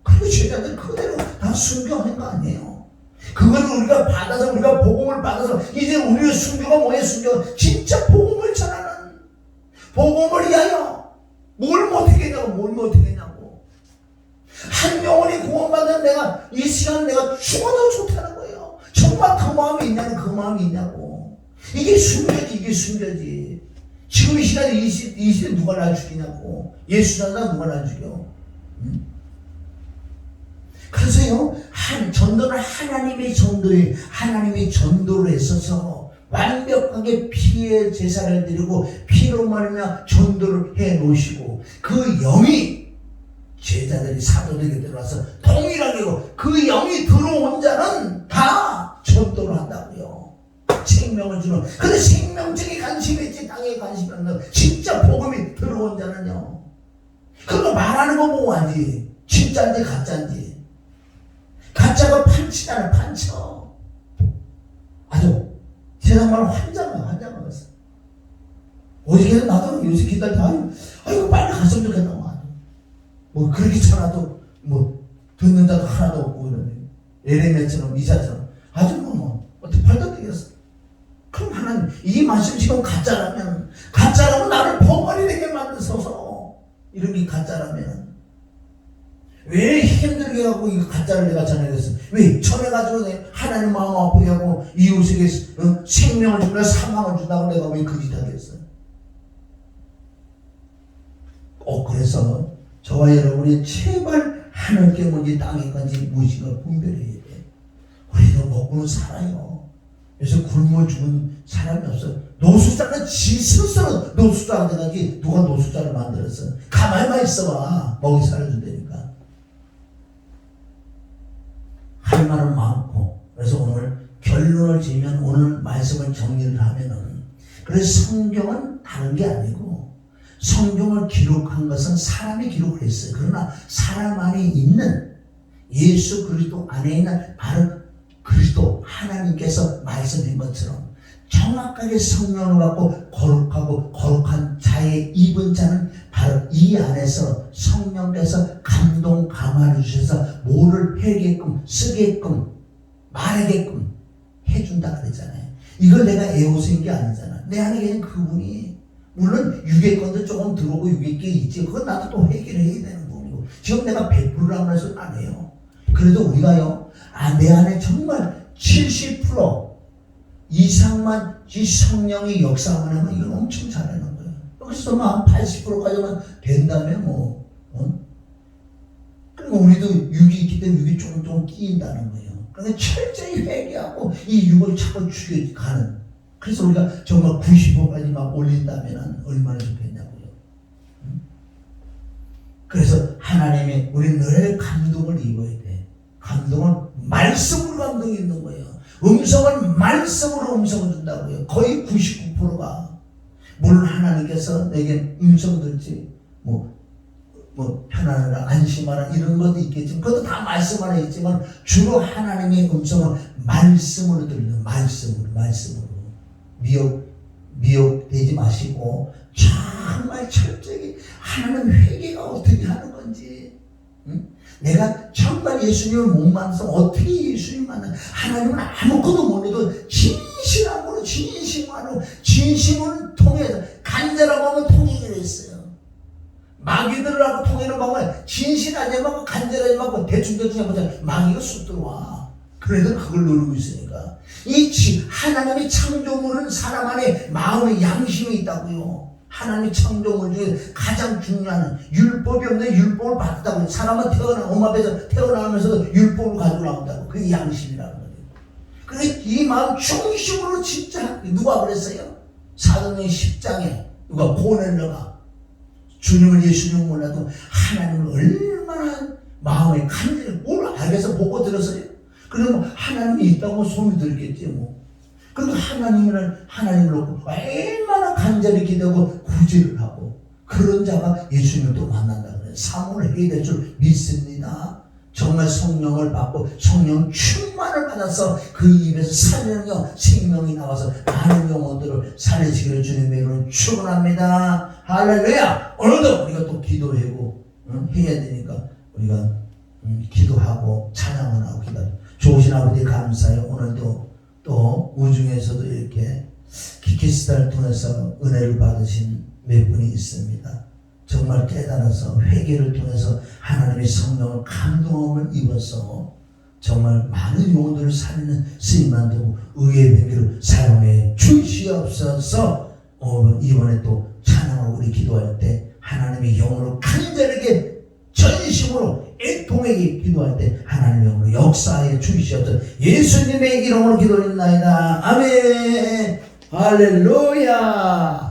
그리고 제자들 그대로 다 순교하는 거 아니에요. 그걸 우리가 받아서 우리가 복음을 받아서 이제 우리의 순교가 뭐예요? 순교 진짜 복음을 전하는 복음을 위하여 뭘 못하겠냐고 한 영혼이 구원받는 내가 이 시간 내가 죽어도 좋다는 거예요. 정말 그 마음이 있냐고, 그 마음이 있냐고. 이게 숨겨지. 지금 이 시간에 이 시대에 누가 날 죽이냐고. 예수 자다 누가 날 죽여. 그래서요, 전도는 하나님의 전도를 했어서 완벽하게 피의 제사를 드리고 피로 말하며 전도를 해 놓으시고 그 영이 제자들이 사도들에게 들어와서 동일하게 그 영이 들어온 자는 다 전도를 한다고요. 생명을 주는. 근데 생명적인 관심이 있지 땅에 관심이 없는 진짜 복음이 들어온 자는요. 그거 말하는 거 보고 하지. 진짜인지 가짜인지. 가짜가 판치잖아, 판쳐. 아주 세상 말로 환장하겠어. 어저께는 나도 요새 기다리다 아이고 빨리 갔으면 좋겠다. 뭐 그렇게 전화도 뭐 듣는 자도 하나도 없고 이러네. 에레미야처럼 이사처럼 아주 뭐 어떻게 팔다 되겠어. 그럼 하나님 이 말씀 지금 가짜라면 나를 벙어리 되게 만드소서. 이런 게 가짜라면 왜 힘들게 하고 이 가짜를 내가 전해냈어? 왜 전해가지고 하나님 마음 아프게 하고 이웃에게 생명을 주고 사망을 준다고 내가 왜 거짓하겠어? 그래서 저와 여러분이 제발 하늘께 뭔지 땅에 건지 무엇인가 분별해야 돼. 우리도 먹고는 살아요. 그래서 굶어 죽은 사람이 없어. 노숙자는 지 스스로 노숙자가 돼가지 누가 노숙자를 만들었어. 가만히만 있어봐. 먹이 살려준다니까. 할 말은 많고. 그래서 오늘 결론을 지으면 오늘 말씀을 정리를 하면은 그래서 성경은 다른 게 아니고 성경을 기록한 것은 사람이 기록을 했어요. 그러나 사람 안에 있는 예수 그리스도 안에 있는 바로 그리스도 하나님께서 말씀한 것처럼 정확하게 성령을 받고 거룩한 자의 입은 자는 바로 이 안에서 성령께서 감동 감화를 주셔서 뭐를 해게끔 쓰게끔 말하게끔 해준다 그랬잖아요. 이걸 내가 애호생인 게 아니잖아. 내 안에 계신 그분이 물론 유괴권도 조금 들어오고 유괴권이 있지. 그건 나도 또 해결해야 되는 부분이고 지금 내가 100%라고 해서 안 해요. 그래도 우리가요 내 안에 정말 70% 이상만 이 성령이 역사만 하면 이건 엄청 잘하는 거예요. 그래서 막 80%까지만 된다면 그리고 우리도 육이 있기 때문에 육이 조금 끼인다는 거예요. 그런데 철저히 회개하고 이 육을 차고 죽여가는. 그래서 우리가 정말 90%까지 막 올린다면 얼마나 좋겠냐고요. 그래서 하나님의 우리 늘 감동을 입어야 돼. 감동은 말씀으로 감동이 있는 거예요. 음성은 말씀으로 음성을 준다고요. 거의 99%가. 물론 하나님께서 내게 음성 들지 뭐 편안하라 안심하라 이런 것도 있겠지만 그것도 다 말씀 안에 있지만 주로 하나님의 음성은 말씀으로 들리는 말씀으로 미혹되지 마시고 정말 철저히 하나님 회개가 어떻게 하는 건지 내가 정말 예수님을 못 만나서 어떻게 예수님 만나 하나님은 아무것도 몰라도 진실함으로 진심을 통해서 간절하고 하면 통행을 했어요. 마귀들하고 통행을 하면 진실하지 말고 간절하지 말고 대충 해보자 마귀가 쑥 들어와. 그래도 그걸 누르고 있으니까 하나님의 창조물은 사람 안에 마음의 양심이 있다고요. 하나님의 창조물 중에 가장 중요한 율법이 없는 율법을 받았다고. 사람은 엄마 배에서 태어나면서도 율법을 가지고 나온다고. 그게 양심이라는 거예요. 그래서 이 마음 중심으로 진짜 누가 그랬어요? 사도행전 10장에 누가 고넬러가 주님을 예수님 몰라도 하나님을 얼마나 마음에 간절히 뭘 알겠어 보고 들었어요. 그러면 하나님이 있다고 소문이 들었겠지 뭐. 그러니까 하나님을 놓고 얼마나 간절히 기도하고 구제를 하고 그런 자가 예수님을 또 만난다 그래요. 사모를 해야 될 줄 믿습니다. 정말 성령을 받고 성령 충만을 받아서 그 입에서 살려는 생명이 나와서 많은 영혼들을 살리시기를 주님의 이름으로 축원합니다. 할렐루야. 오늘도 우리가 또 기도하고 해야 되니까 우리가 기도하고 찬양을 하고 기도하고 좋으신 아버지 감사해요. 오늘도 또 우중에서도 이렇게 키키스타를 통해서 은혜를 받으신 몇 분이 있습니다. 정말 깨달아서 회개를 통해서 하나님의 성령을 감동함을 입어서 정말 많은 영혼들을 살리는 쓰임만 되고 의의 배기로 사용해 주시옵소서. 이번에 또 찬양으로 우리 기도할 때 하나님의 영으로 간절하게 전심으로 애통하게 기도할 때 하나님의 영으로 역사하여 주시옵소서. 예수님의 이름으로 기도했나이다. 아멘. 할렐루야.